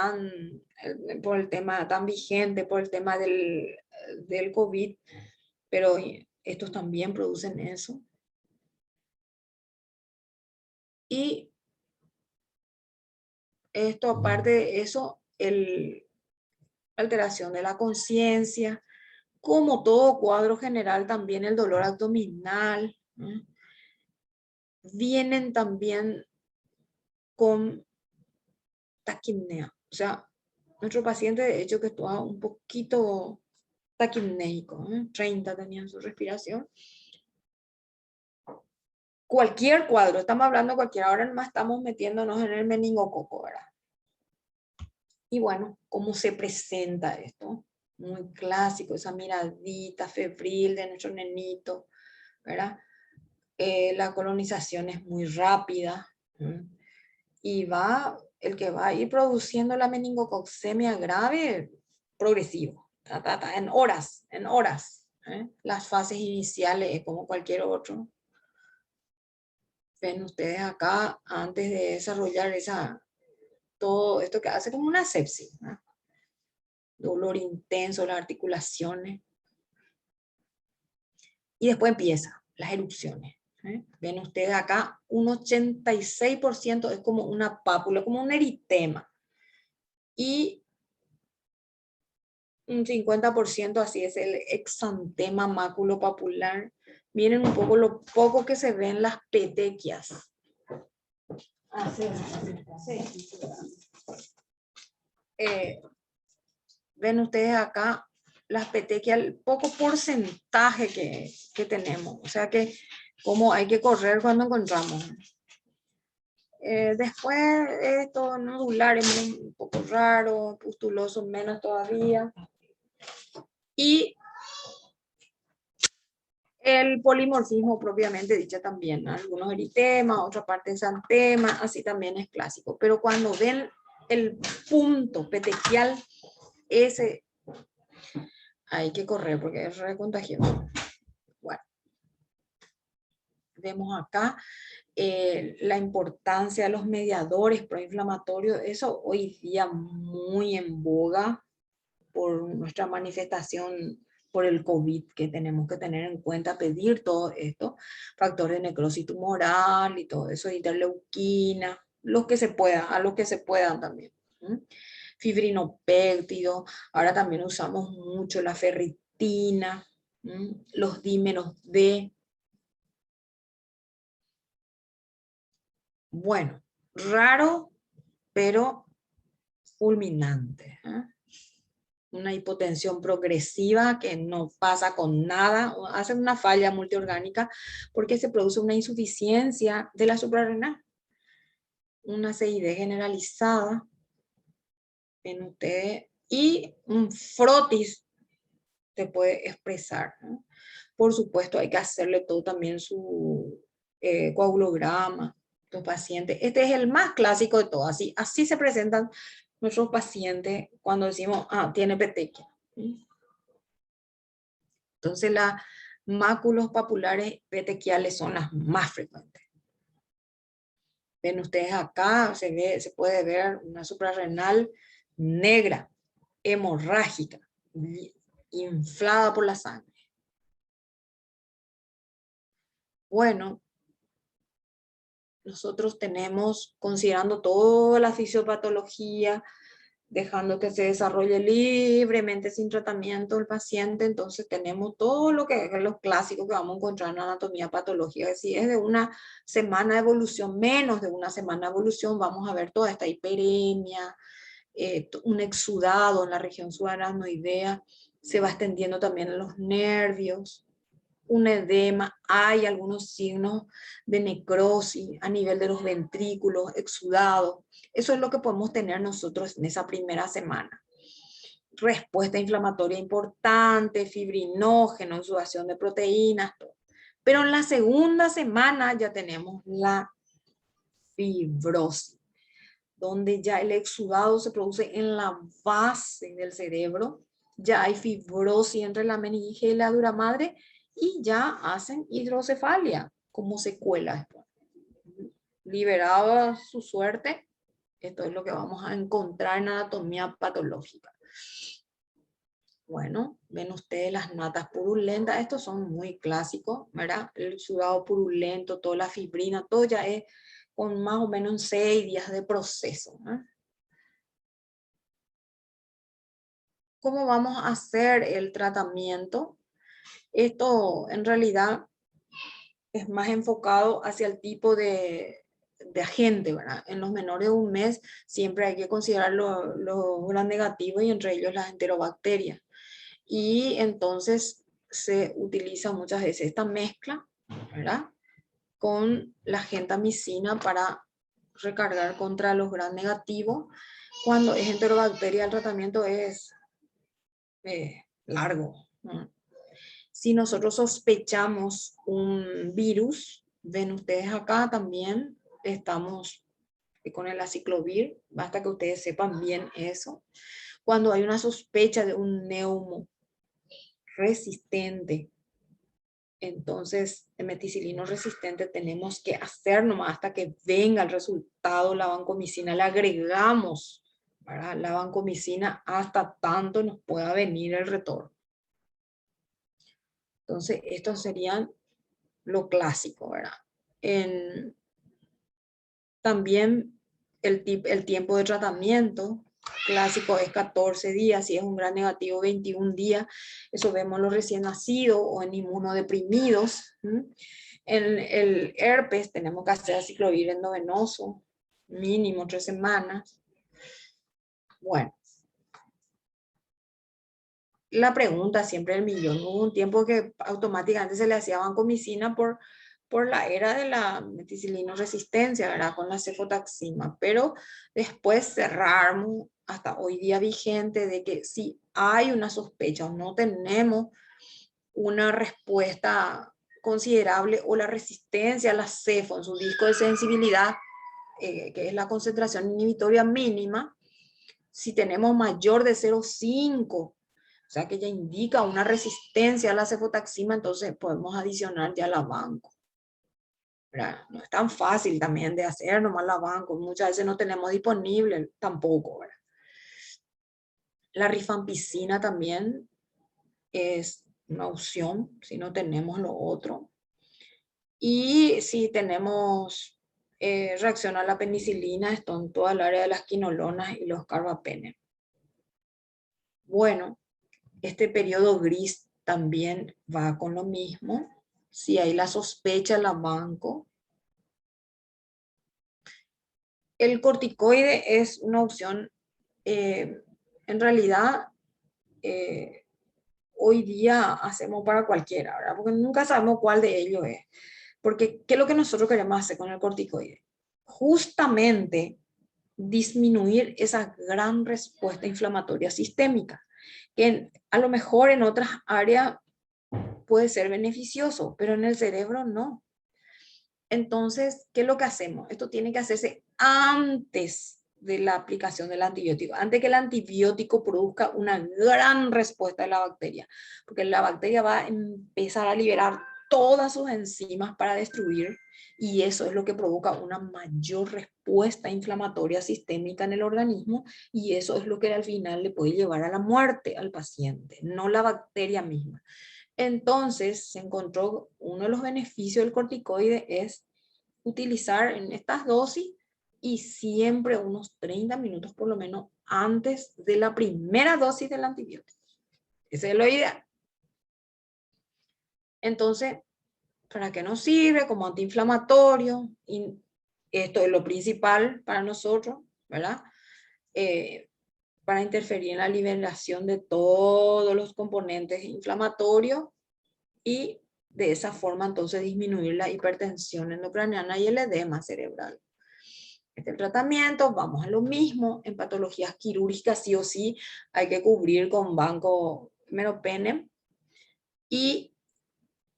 por el tema tan vigente, por el tema del COVID, pero Estos también producen eso. Y esto, aparte de eso, alteración de la conciencia, como todo cuadro general, también el dolor abdominal, ¿no? Vienen también con taquipnea. O sea, nuestro paciente, de hecho, que estaba un poquito taquipnéico, 30 tenía en su respiración. Cualquier cuadro, estamos hablando de cualquier, ahora nomás estamos metiéndonos en el meningococo, ¿verdad? Y bueno, ¿cómo se presenta esto? Muy clásico, esa miradita febril de nuestro nenito, ¿verdad? La colonización es muy rápida, ¿m? Y el que va a ir produciendo la meningococcemia grave, progresivo, en horas, ¿eh? Las fases iniciales es como cualquier otro. Ven ustedes acá, antes de desarrollar todo esto que hace como una sepsis, ¿no? Dolor intenso, las articulaciones. Y después empieza las erupciones. Ven ustedes acá, un 86% es como una pápula, como un eritema. Y un 50% así es el exantema maculopapular. Miren un poco lo poco que se ven las petequias. Ven ustedes acá las petequias, el poco porcentaje que tenemos. O sea que cómo hay que correr cuando encontramos. Después esto nodular es un poco raro, pustuloso menos todavía. Y el polimorfismo propiamente dicho también, ¿no? Algunos eritemas, otra parte exantema, así también es clásico. Pero cuando ven el punto petequial, ese hay que correr porque es re contagioso. Bueno, vemos acá la importancia de los mediadores proinflamatorios. Eso hoy día muy en boga por nuestra manifestación por el COVID, que tenemos que tener en cuenta, pedir todo esto, factores de necrosis tumoral y todo eso, interleuquina, los que se puedan, a los que se puedan también. Fibrinopéptido, ahora también usamos mucho la ferritina, los dímeros D. Bueno, raro, pero fulminante. Una hipotensión progresiva que no pasa con nada, hace una falla multiorgánica porque se produce una insuficiencia de la suprarrenal, una CID generalizada en usted y un frotis te puede expresar, ¿no? Por supuesto, hay que hacerle todo también su coagulograma, los pacientes. Este es el más clásico de todos, así se presentan nuestros pacientes cuando decimos, tiene petequia. Entonces las máculos papulares petequiales son las más frecuentes. Ven ustedes acá, se puede ver una suprarrenal negra, hemorrágica, inflada por la sangre. Bueno, nosotros tenemos, considerando toda la fisiopatología, dejando que se desarrolle libremente sin tratamiento el paciente, entonces tenemos todo lo que es los clásicos que vamos a encontrar en anatomía patológica. Si es de una semana de evolución, menos de una semana de evolución, vamos a ver toda esta hiperemia, un exudado en la región subaracnoidea, se va extendiendo también en los nervios, un edema, hay algunos signos de necrosis a nivel de los ventrículos, exudados. Eso es lo que podemos tener nosotros en esa primera semana. Respuesta inflamatoria importante, fibrinógeno, exudación de proteínas, todo. Pero en la segunda semana ya tenemos la fibrosis, donde ya el exudado se produce en la base del cerebro, ya hay fibrosis entre la meninge y la dura madre, y ya hacen hidrocefalia como secuela. Liberado su suerte, esto es lo que vamos a encontrar en anatomía patológica. Bueno, ven ustedes las natas purulentas, estos son muy clásicos, ¿verdad? El sudado purulento, toda la fibrina, todo ya es con más o menos 6 días de proceso, ¿no? ¿Cómo vamos a hacer el tratamiento? Esto en realidad es más enfocado hacia el tipo de agente, ¿verdad? En los menores de un mes siempre hay que considerar los gram negativos y entre ellos las enterobacterias. Y entonces se utiliza muchas veces esta mezcla, ¿verdad? Con la gentamicina para recargar contra los gram negativos. Cuando es enterobacteria el tratamiento es largo, ¿no? Si nosotros sospechamos un virus, ven ustedes acá también estamos con el aciclovir, basta que ustedes sepan bien eso. Cuando hay una sospecha de un neumo resistente, entonces el meticilino resistente tenemos que hacer nomás hasta que venga el resultado, la vancomicina, le agregamos, ¿verdad?, la vancomicina hasta tanto nos pueda venir el retorno. Entonces, estos serían lo clásico, ¿verdad? También el tiempo de tratamiento clásico es 14 días, si es un gran negativo 21 días, eso vemos en los recién nacidos o en inmunodeprimidos. En el herpes tenemos que hacer aciclovir endovenoso, mínimo 3 semanas. Bueno, la pregunta siempre del millón. Hubo un tiempo que automáticamente se le hacía vancomicina por la era de la meticilino resistencia, ¿verdad? Con la cefotaxima, pero después cerramos hasta hoy día vigente de que si hay una sospecha o no tenemos una respuesta considerable o la resistencia a la cefo en su disco de sensibilidad, que es la concentración inhibitoria mínima, si tenemos mayor de 0,5, o sea que ya indica una resistencia a la cefotaxima, entonces podemos adicionar ya la vanco. ¿Verdad? No es tan fácil también de hacer nomás la vanco, muchas veces no tenemos disponible tampoco, ¿verdad? La rifampicina también es una opción si no tenemos lo otro. Y si tenemos reacción a la penicilina, esto en toda el área de las quinolonas y los carbapenem. Bueno, este periodo gris también va con lo mismo. Si hay la sospecha, la banco. El corticoide es una opción, en realidad, hoy día hacemos para cualquiera, ¿verdad? Porque nunca sabemos cuál de ellos es. Porque, ¿qué es lo que nosotros queremos hacer con el corticoide? Justamente disminuir esa gran respuesta inflamatoria sistémica, que a lo mejor en otras áreas puede ser beneficioso, pero en el cerebro no. Entonces, ¿qué es lo que hacemos? Esto tiene que hacerse antes de la aplicación del antibiótico, antes que el antibiótico produzca una gran respuesta de la bacteria, porque la bacteria va a empezar a liberar todas sus enzimas para destruir, y eso es lo que provoca una mayor respuesta inflamatoria sistémica en el organismo, y eso es lo que al final le puede llevar a la muerte al paciente, no la bacteria misma. Entonces se encontró uno de los beneficios del corticoide es utilizar en estas dosis y siempre unos 30 minutos por lo menos antes de la primera dosis del antibiótico. Ese es lo ideal. Entonces, ¿para qué nos sirve? Como antiinflamatorio. Y esto es lo principal para nosotros, ¿verdad? Para interferir en la liberación de todos los componentes inflamatorios y de esa forma entonces disminuir la hipertensión endocraniana y el edema cerebral. Este tratamiento, vamos a lo mismo, en patologías quirúrgicas sí o sí hay que cubrir con banco meropenem, y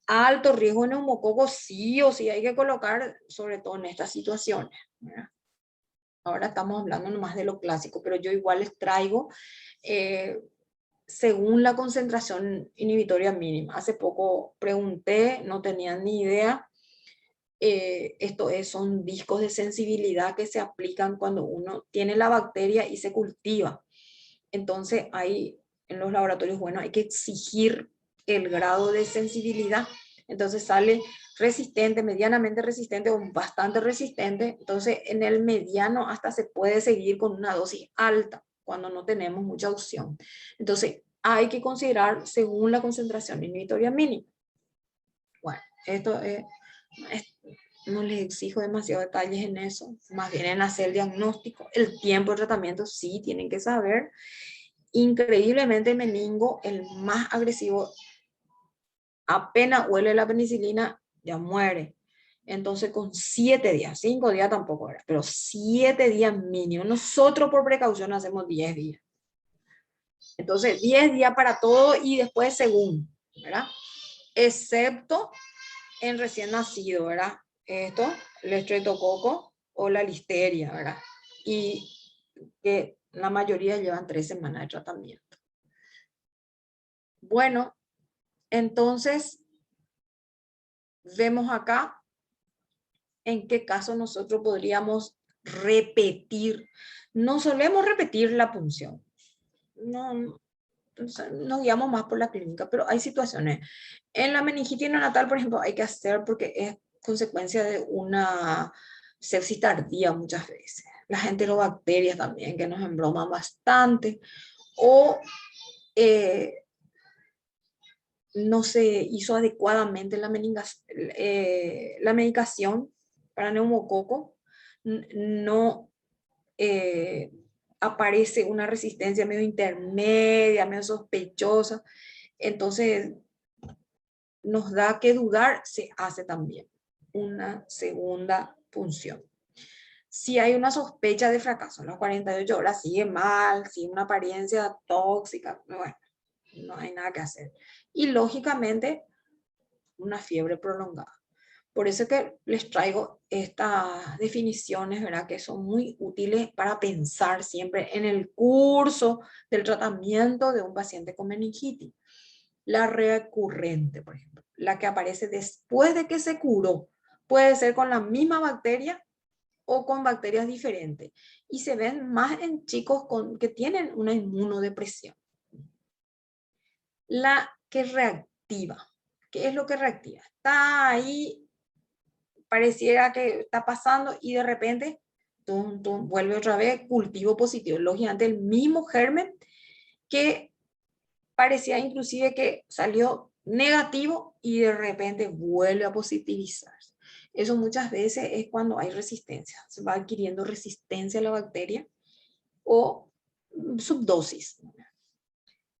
alto riesgo de neumococo sí o sí hay que colocar, sobre todo en estas situaciones, ¿verdad? Ahora estamos hablando nomás de lo clásico, pero yo igual les traigo según la concentración inhibitoria mínima. Hace poco pregunté, no tenían ni idea. Son discos de sensibilidad que se aplican cuando uno tiene la bacteria y se cultiva. Entonces hay en los laboratorios, bueno, hay que exigir el grado de sensibilidad. Entonces sale resistente, medianamente resistente o bastante resistente. Entonces en el mediano hasta se puede seguir con una dosis alta cuando no tenemos mucha opción. Entonces hay que considerar según la concentración inhibitoria mínima. Bueno, esto no les exijo demasiados detalles en eso, más bien en hacer el diagnóstico. El tiempo de tratamiento sí tienen que saber. Increíblemente el meningo, el más agresivo, apenas huele la penicilina, ya muere. Entonces con 7 días, 5 días tampoco era, pero 7 días mínimo. Nosotros por precaución hacemos 10 días. Entonces 10 días para todo y después según, ¿verdad? Excepto en recién nacido, ¿verdad? Esto, el estreptococo o la listeria, ¿verdad? Y que la mayoría llevan 3 semanas de tratamiento. Bueno, entonces vemos acá en qué caso nosotros podríamos repetir. No solemos repetir la punción. No, nos guiamos más por la clínica, pero hay situaciones. En la meningitis neonatal, por ejemplo, hay que hacer porque es consecuencia de una sepsis tardía muchas veces. Las enterobacterias también, que nos embroman bastante. O no se hizo adecuadamente la medicación para neumococo. No aparece una resistencia medio intermedia, medio sospechosa. Entonces, nos da que dudar, se hace también una segunda punción. Si hay una sospecha de fracaso en las 48 horas, sigue mal, sigue una apariencia tóxica, bueno, no hay nada que hacer. Y lógicamente, una fiebre prolongada. Por eso que les traigo estas definiciones, ¿verdad? Que son muy útiles para pensar siempre en el curso del tratamiento de un paciente con meningitis. La recurrente, por ejemplo, la que aparece después de que se curó, puede ser con la misma bacteria o con bacterias diferentes. Y se ven más en chicos que tienen una inmunodepresión. La que reactiva. ¿Qué es lo que reactiva? Está ahí, pareciera que está pasando y de repente vuelve otra vez cultivo positivo. Lógicamente el mismo germen que parecía inclusive que salió negativo y de repente vuelve a positivizarse. Eso muchas veces es cuando hay resistencia. Se va adquiriendo resistencia a la bacteria o subdosis.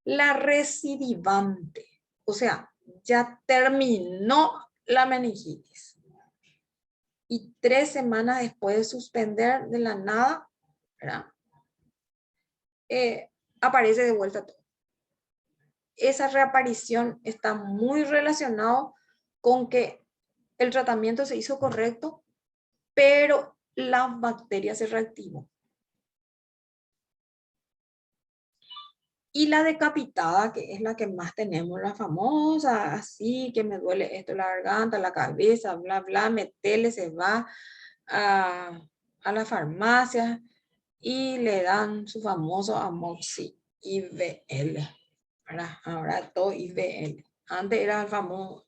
La recidivante, o sea, ya terminó la meningitis y 3 semanas después de suspender de la nada, ¿verdad? Aparece de vuelta todo. Esa reaparición está muy relacionado con que el tratamiento se hizo correcto, pero la bacteria se reactivó. Y la decapitada, que es la que más tenemos, la famosa, así que me duele esto, la garganta, la cabeza, bla, bla, metele, se va a la farmacia y le dan su famoso Amoxi IVL. Ahora todo IVL. Antes era el famoso,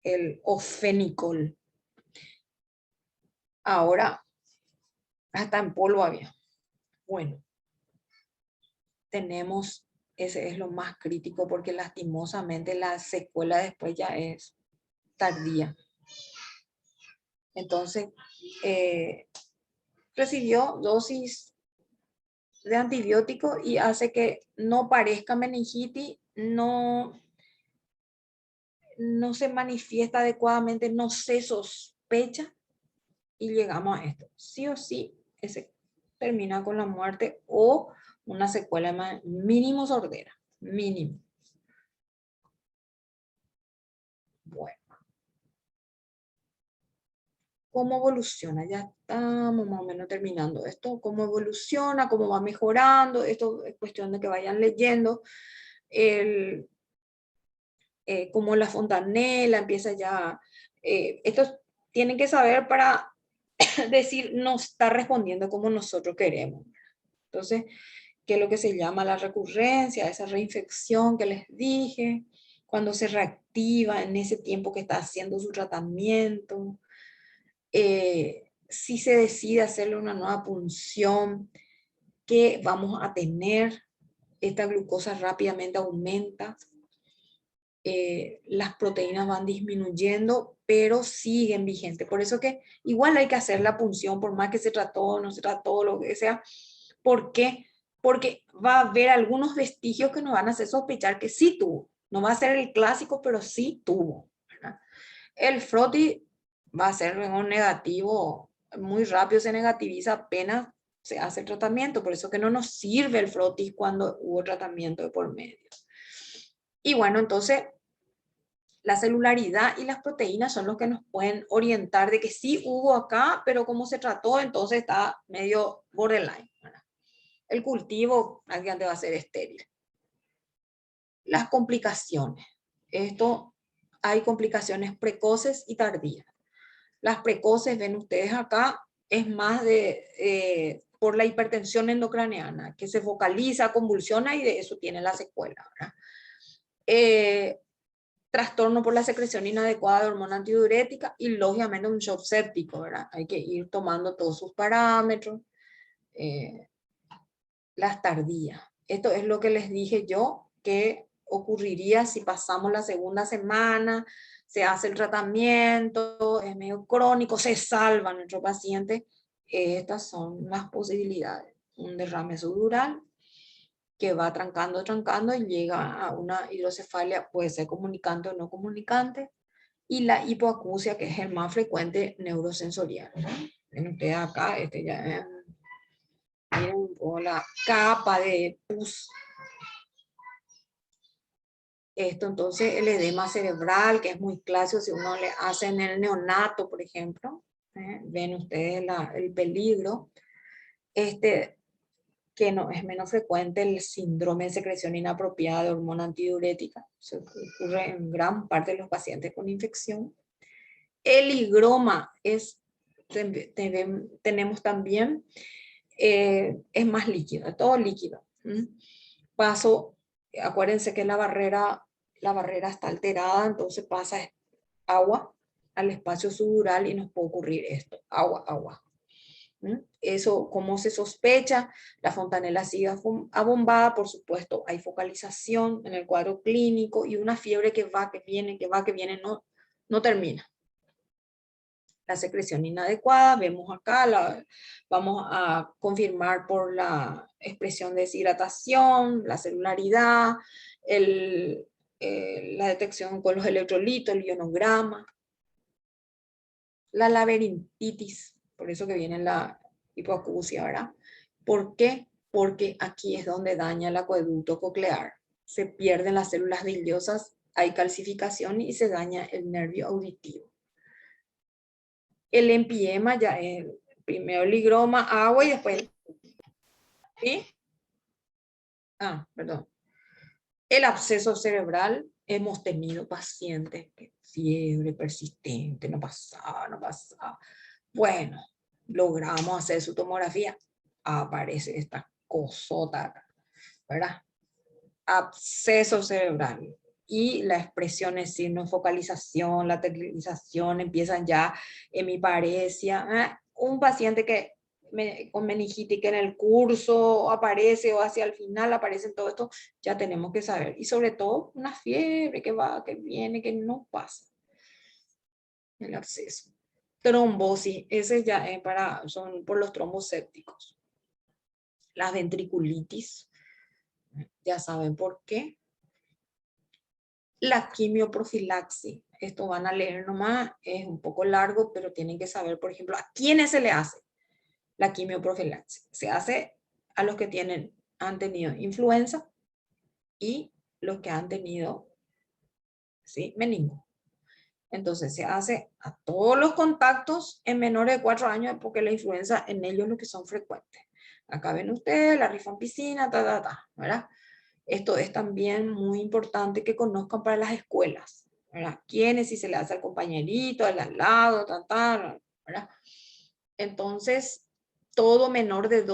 el ofenicol. Ahora hasta en polvo había. Bueno, tenemos, ese es lo más crítico porque lastimosamente la secuela después ya es tardía. Entonces, recibió dosis de antibiótico y hace que no parezca meningitis, no se manifiesta adecuadamente, no se sospecha y llegamos a esto. Sí o sí, ese termina con la muerte o una secuela mínimo sordera, mínimo. Bueno. ¿Cómo evoluciona? Ya estamos más o menos terminando esto. ¿Cómo evoluciona? ¿Cómo va mejorando? Esto es cuestión de que vayan leyendo. Como la fontanela empieza ya. Estos tienen que saber para decir no está respondiendo como nosotros queremos. Entonces, que es lo que se llama la recurrencia, esa reinfección que les dije, cuando se reactiva en ese tiempo que está haciendo su tratamiento. Si se decide hacerle una nueva punción, que vamos a tener, esta glucosa rápidamente aumenta, las proteínas van disminuyendo, pero siguen vigentes. Por eso que igual hay que hacer la punción, por más que se trató, no se trató, lo que sea. ¿Por qué? Porque va a haber algunos vestigios que nos van a hacer sospechar que sí tuvo. No va a ser el clásico, pero sí tuvo, ¿verdad? El froti va a ser un negativo, muy rápido se negativiza apenas se hace el tratamiento. Por eso que no nos sirve el frotis cuando hubo tratamiento de por medio. Y bueno, entonces la celularidad y las proteínas son los que nos pueden orientar de que sí hubo acá, pero como se trató, entonces está medio borderline, ¿verdad? El cultivo prácticamente va a ser estéril. Las complicaciones. Esto, hay complicaciones precoces y tardías. Las precoces, ven ustedes acá, es más por la hipertensión endocraniana, que se focaliza, convulsiona y de eso tiene la secuela, ¿verdad? Trastorno por la secreción inadecuada de hormona antidiurética y lógicamente un shock séptico, ¿verdad? Hay que ir tomando todos sus parámetros. Las tardías. Esto es lo que les dije yo, que ocurriría si pasamos la segunda semana, se hace el tratamiento, es medio crónico, se salva a nuestro paciente. Estas son las posibilidades. Un derrame subdural que va trancando, trancando y llega a una hidrocefalia, puede ser comunicante o no comunicante, y la hipoacusia, que es el más frecuente neurosensorial. Ven ustedes acá, este ya es, miren un poco la capa de pus. Esto entonces el edema cerebral, que es muy clásico si uno le hace en el neonato, por ejemplo, ven ustedes el peligro. Que no es menos frecuente el síndrome de secreción inapropiada de hormona antidiurética. Se ocurre en gran parte de los pacientes con infección. El higroma tenemos también, es más líquido, es todo líquido. Acuérdense que la barrera está alterada, entonces pasa agua al espacio subdural y nos puede ocurrir esto, agua. Eso, como se sospecha, la fontanela sigue abombada, por supuesto, hay focalización en el cuadro clínico y una fiebre que va, que viene, no termina. La secreción inadecuada, vemos acá, vamos a confirmar por la expresión de deshidratación, la celularidad, la detección con los electrolitos, el ionograma, la laberintitis, por eso que viene la hipoacusia, ¿verdad? ¿Por qué? Porque aquí es donde daña el acueducto coclear. Se pierden las células biliosas, hay calcificación y se daña el nervio auditivo. El empiema ya es primero el higroma, agua y después... ¿Sí? Perdón. El absceso cerebral, hemos tenido pacientes que fiebre persistente, no pasaba. Bueno, logramos hacer su tomografía, aparece esta cosota, ¿verdad? Absceso cerebral. Y la expresión es signo de focalización, lateralización, empiezan ya hemiparesia. Un paciente con meningitis que en el curso aparece o hacia el final aparece todo esto, ya tenemos que saber. Y sobre todo una fiebre que va, que viene, que no pasa. El absceso. Trombosis, ese ya es son por los trombos sépticos. La ventriculitis, ya saben por qué. La quimioprofilaxis, esto van a leer nomás, es un poco largo, pero tienen que saber, por ejemplo, a quiénes se le hace la quimioprofilaxis. Se hace a los que han tenido influenza y los que han tenido, ¿sí?, meningo. Entonces se hace a todos los contactos en menores de 4 años porque la influenza en ellos es lo que son frecuentes. Acá ven ustedes la rifampicina, ¿verdad? Esto es también muy importante que conozcan para las escuelas, ¿verdad? Quiénes, si se le hace al compañerito, al lado, ¿verdad? Entonces, todo menor de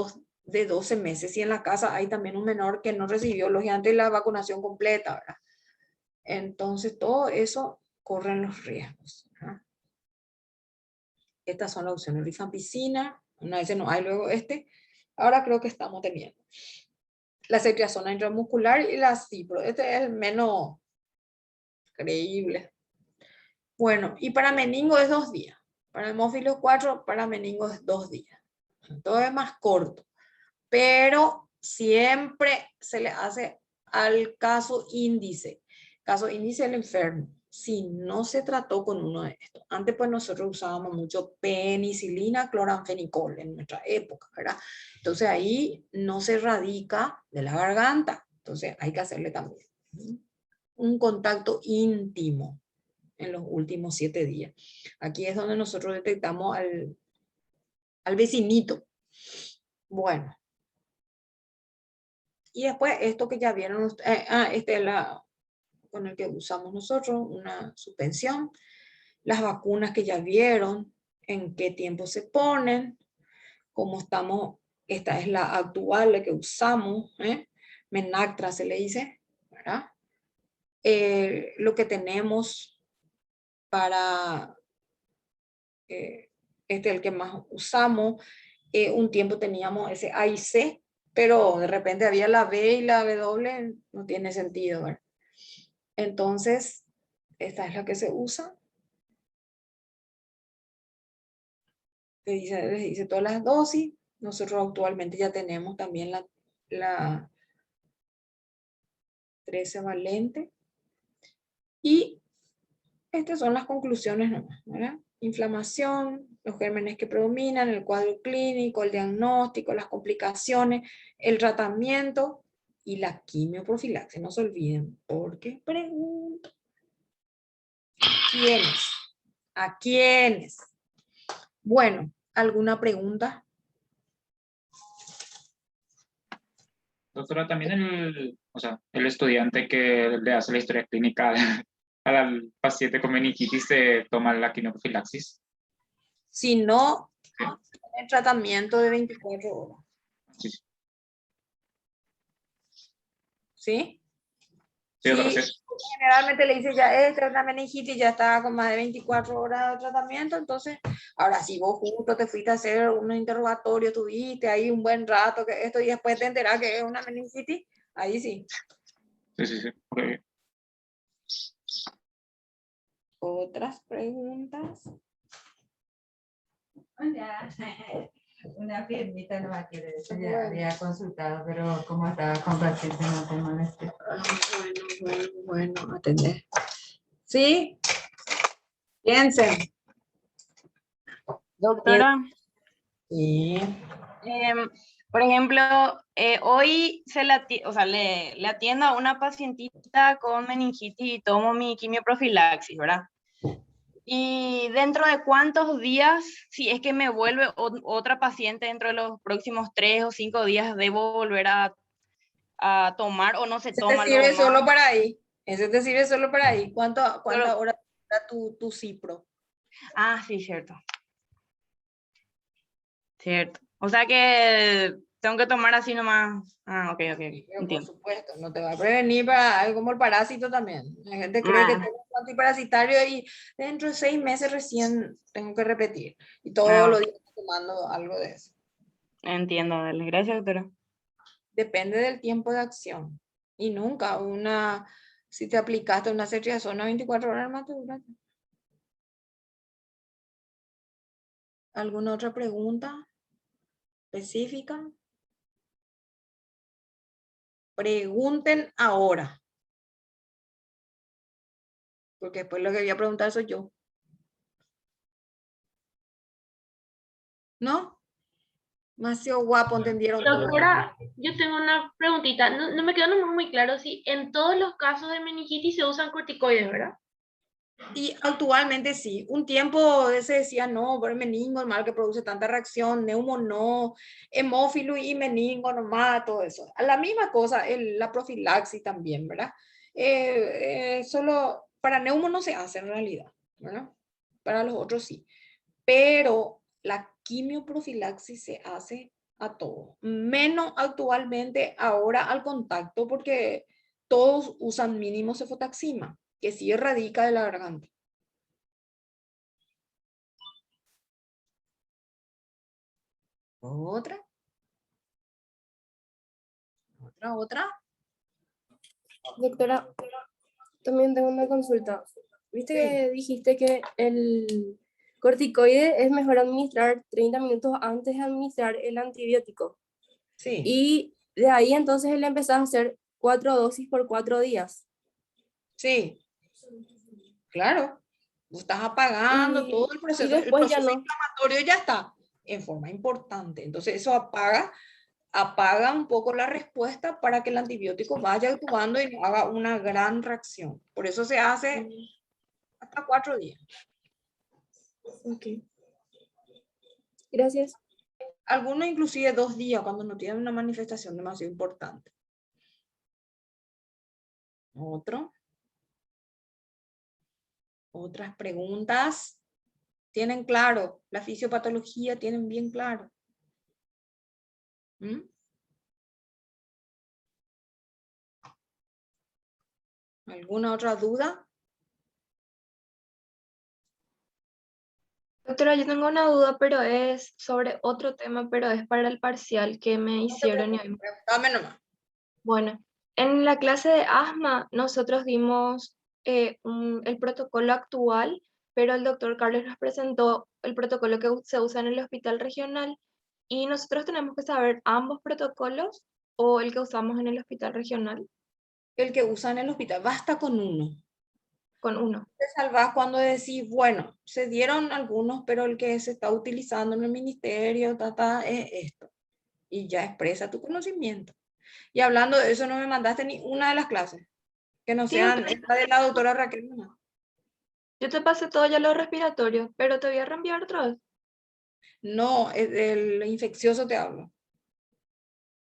de 12 meses y en la casa hay también un menor que no recibió lógicamente la vacunación completa, ¿verdad? Entonces todo eso corren los riesgos, ¿verdad? Estas son las opciones, rifampicina, una vez no hay luego ahora creo que estamos teniendo la ceftriaxona intramuscular y la cipro, este es el menos creíble. Bueno, y para meningo es 2 días, para hemófilo 4, para meningo es 2 días, todo es más corto, pero siempre se le hace al caso índice del enfermo, si no se trató con uno de estos. Antes pues nosotros usábamos mucho penicilina, cloranfenicol en nuestra época, ¿verdad? Entonces ahí no se radica de la garganta, entonces hay que hacerle también un contacto íntimo en los últimos 7 días. Aquí es donde nosotros detectamos al vecinito. Bueno. Y después esto que ya vieron, este es con el que usamos nosotros, una suspensión. Las vacunas que ya vieron, en qué tiempo se ponen, cómo estamos, esta es la actual, la que usamos, Menactra se le dice, ¿verdad? Lo que tenemos para, este es el que más usamos, un tiempo teníamos ese A y C, pero de repente había la B y la W, no tiene sentido, ¿verdad? Entonces, esta es la que se usa. Les dice todas las dosis. Nosotros actualmente ya tenemos también la 13 valente. Y estas son las conclusiones nomás, ¿verdad? Inflamación, los gérmenes que predominan, el cuadro clínico, el diagnóstico, las complicaciones, el tratamiento y la quimioprofilaxis. No se olviden, porque pregunto. ¿Quiénes? ¿A quiénes? Bueno, ¿alguna pregunta? Doctora, también el estudiante que le hace la historia clínica al paciente con meningitis se toma la quimioprofilaxis. Si no, el tratamiento de 24 horas. Sí. ¿Sí? Sí, otra Sí, vez. generalmente le dice ya, esta es una meningitis, ya está con más de 24 horas de tratamiento, entonces, ahora si vos justo te fuiste a hacer un interrogatorio, tuviste ahí un buen rato, que esto, y después te enterás que es una meningitis, ahí sí. Sí. Okay. ¿Otras preguntas? Una firmita no quiere decir, ya había consultado, pero como estaba con paciente no te molesté. Bueno, atender. ¿Sí? Piensen. Doctora, Sí. por ejemplo, hoy le atiendo a una pacientita con meningitis y tomo mi quimioprofilaxis, ¿verdad? Y dentro de cuántos días, si es que me vuelve otra paciente dentro de los próximos 3 o 5 días, debo volver a tomar o no se Ese toma te luego sirve más. solo para ahí. Ese te sirve solo para ahí. ¿Cuántas Solo- horas dura tu cipro? Ah, sí, cierto. Cierto. O sea que tengo que tomar así nomás. Ah, ok, Pero por entiendo. supuesto, no te va a prevenir para algo como el parásito también. La gente cree que tengo un antiparasitario y dentro de 6 meses recién tengo que repetir. Y todos los días estoy tomando algo de eso. Entiendo, dale. Gracias, doctora. Depende del tiempo de acción. Y nunca si te aplicaste una ceftriaxona 24 horas más te dura. ¿Alguna otra pregunta específica? Pregunten ahora. Porque después lo que voy a preguntar soy yo. ¿No? Demasiado guapo, ¿entendieron? Doctora, yo tengo una preguntita. No me quedó muy claro si en todos los casos de meningitis se usan corticoides, ¿verdad? Y actualmente sí. Un tiempo se decía no, pero meningo, el mal que produce tanta reacción, neumo no, hemófilo y meningo nomás, todo eso. La misma cosa, la profilaxis también, ¿verdad? Solo para neumo no se hace en realidad, ¿verdad? Para los otros sí. Pero la quimioprofilaxis se hace a todo, menos actualmente ahora al contacto, porque todos usan mínimo cefotaxima, que sí erradica de la garganta. Otra. Otra. Doctora, también tengo una consulta. Viste Sí. que dijiste que el corticoide es mejor administrar 30 minutos antes de administrar el antibiótico. Sí, Y de ahí entonces le empezás a hacer 4 dosis por 4 días. sí, claro. Vos estás apagando Y, todo el y proceso. El después ya proceso no. inflamatorio ya está en forma importante. Entonces eso apaga un poco la respuesta para que el antibiótico vaya actuando y no haga una gran reacción. Por eso se hace hasta 4 días. Ok. Gracias. Algunos inclusive 2 días cuando no tienen una manifestación demasiado importante. Otro. Otras preguntas. ¿Tienen claro? La fisiopatología tienen bien claro. ¿Mm? ¿Alguna otra duda? Doctora, yo tengo una duda, pero es sobre otro tema, pero es para el parcial que me No te hicieron preocupes, hoy. pregúntame nomás. Bueno, en la clase de asma nosotros dimos el protocolo actual, pero el doctor Carlos nos presentó el protocolo que se usa en el hospital regional y nosotros tenemos que saber ambos protocolos o el que usamos en el hospital regional El que usan en el hospital, basta con uno. con uno. Te salvas cuando decís, bueno, se dieron algunos, pero el que se está utilizando en el ministerio es esto. Y ya expresa tu conocimiento. Y hablando de eso, no me mandaste ni una de las clases, que no Sí, sean doctora, esta de la doctora Raquel. No, yo te pasé todo ya lo respiratorio, pero te voy a reenviar otra vez. no, es del infeccioso te hablo.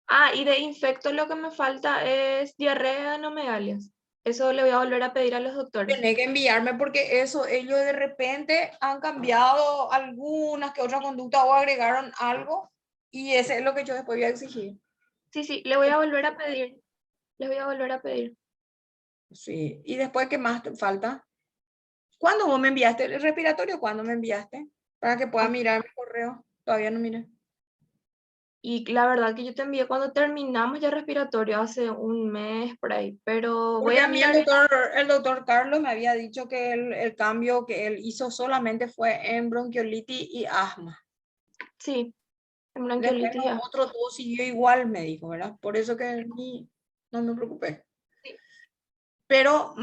Ah, y de infecto lo que me falta es diarrea no megalias. Eso le voy a volver a pedir a los doctores. Tenés que enviarme porque eso, ellos de repente han cambiado algunas que otra conducta o agregaron algo y ese es lo que yo después voy a exigir. Sí, sí, le voy a volver a pedir. Les voy a volver a pedir. Sí, y después, ¿qué más te falta? ¿Cuándo vos me enviaste el respiratorio? ¿Cuándo me enviaste? Para que pueda Ah, mirar mi correo. Todavía no miré. y la verdad que yo te envié cuando terminamos ya respiratorio hace un mes por ahí, pero voy Porque a a mí mirar. el doctor Carlos me había dicho que el cambio que él hizo solamente fue en bronquiolitis y asma. Sí, en Después bronquiolitis los ya. otros dos siguió igual, me dijo, ¿verdad? Por eso que no me preocupé. Sí, Pero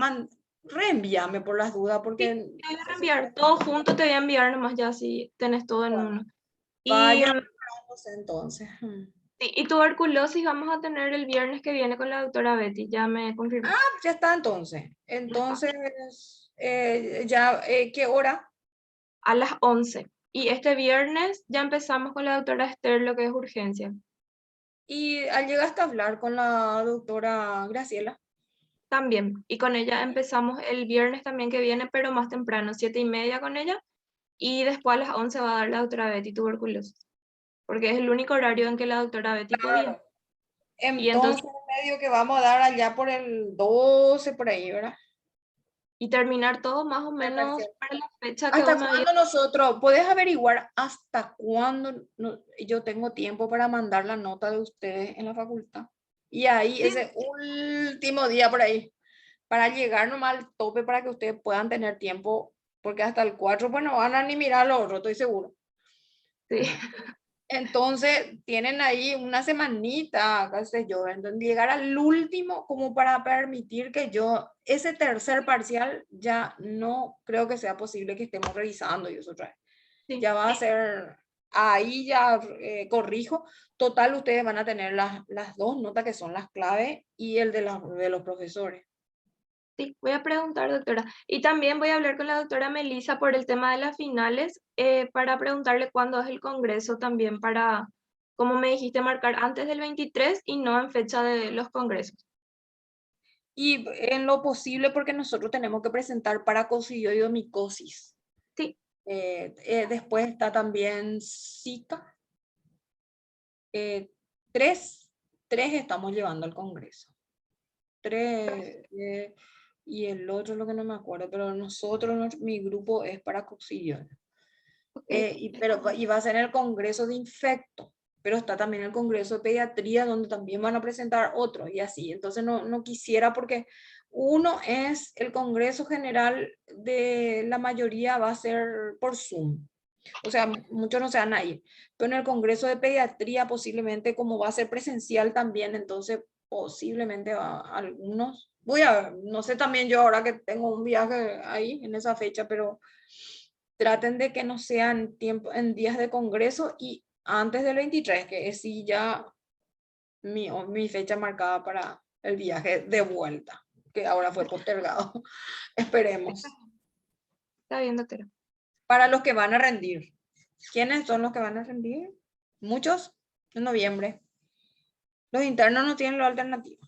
reenvíame por las dudas, sí, porque te voy a reenviar. Todo junto te voy a enviar nomás ya si tenés todo en bueno, uno. Y, vaya preparándose entonces. sí, y tuberculosis vamos a tener el viernes que viene con la doctora Betty, ya me confirmó. Ya está entonces. Ya está. Entonces, ¿qué hora? A las 11. Y este viernes ya empezamos con la doctora Esther, lo que es urgencia. Y llegaste a hablar con la doctora Graciela. También. Y con ella empezamos el viernes también que viene, pero más temprano, 7:30 con ella. Y después a las 11 va a dar la doctora Betty tuberculosis. Porque es el único horario en que la doctora Betty podía. Claro. Y entonces, Entonces, medio que vamos a dar allá por el 12 por ahí, ¿verdad? y terminar todo más o Me menos pareció. para la fecha que vos ¿Hasta me habías. cuándo nosotros, podés averiguar hasta cuándo yo tengo tiempo para mandar la nota de ustedes en la facultad? Y ahí, Sí, ese último día por ahí, para llegar nomás al tope para que ustedes puedan tener tiempo, porque hasta el 4 pues no van a ni mirar lo otro, estoy seguro. sí. Entonces, tienen ahí una semanita, qué sé yo, entonces llegar al último como para permitir que yo, ese tercer parcial, ya no creo que sea posible que estemos revisando y eso otra vez. Sí. Ya va a ser, ahí ya corrijo, total ustedes van a tener las dos notas que son las claves y el de los profesores. Sí, voy a preguntar, doctora. Y también voy a hablar con la doctora Melissa por el tema de las finales, para preguntarle cuándo es el congreso también, para, como me dijiste, marcar antes del 23 y no en fecha de los congresos. Y en lo posible porque nosotros tenemos que presentar para coccidioidomicosis. Sí, Después está también Zika. tres estamos llevando al Congreso. 3, y el otro es lo que no me acuerdo, pero nosotros, mi grupo es para cocción. Y va a ser en el Congreso de Infecto, pero está también el Congreso de Pediatría, donde también van a presentar otros y así. Entonces no quisiera, porque uno es el Congreso General de la mayoría va a ser por Zoom. O sea, muchos no se van a ir. Pero en el Congreso de Pediatría posiblemente, como va a ser presencial también, entonces posiblemente algunos. Voy a ver, no sé también yo ahora que tengo un viaje ahí en esa fecha, pero traten de que no sean en días de congreso y antes del 23, que es sí ya mi fecha marcada para el viaje de vuelta, que ahora fue postergado. Esperemos. Está bien, doctora. Para los que van a rendir. ¿Quiénes son los que van a rendir? Muchos en noviembre. Los internos no tienen la alternativa.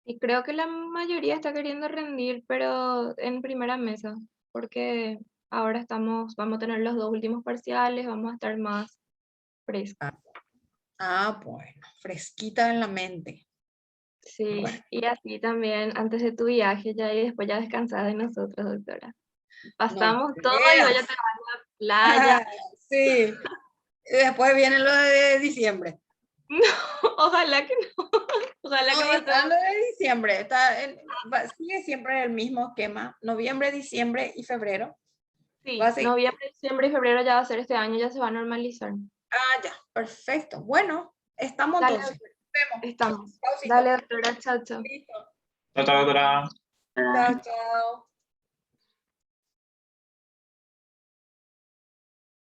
Y creo que la mayoría está queriendo rendir, pero en primera mesa, porque ahora vamos a tener los 2 últimos parciales, vamos a estar más frescos. Bueno, fresquita en la mente. Sí, Bueno. y así también antes de tu viaje ya y después ya descansada de nosotros, doctora. Pasamos No todo y creas. hoy ya te vas a la playa. Sí. Y después viene lo de diciembre. No, ojalá que no. Ojalá No, que y pasemos. hablando de diciembre, sigue siempre el mismo esquema, noviembre, diciembre y febrero. Sí, Va a seguir. noviembre, diciembre y febrero ya va a ser este año, ya se va a normalizar. Ya, perfecto. Bueno, estamos Dale, entonces. doctora, Nos vemos. estamos. Chaucito. Dale, doctora, chao, chao. Listo. Doctora. Chao, chao.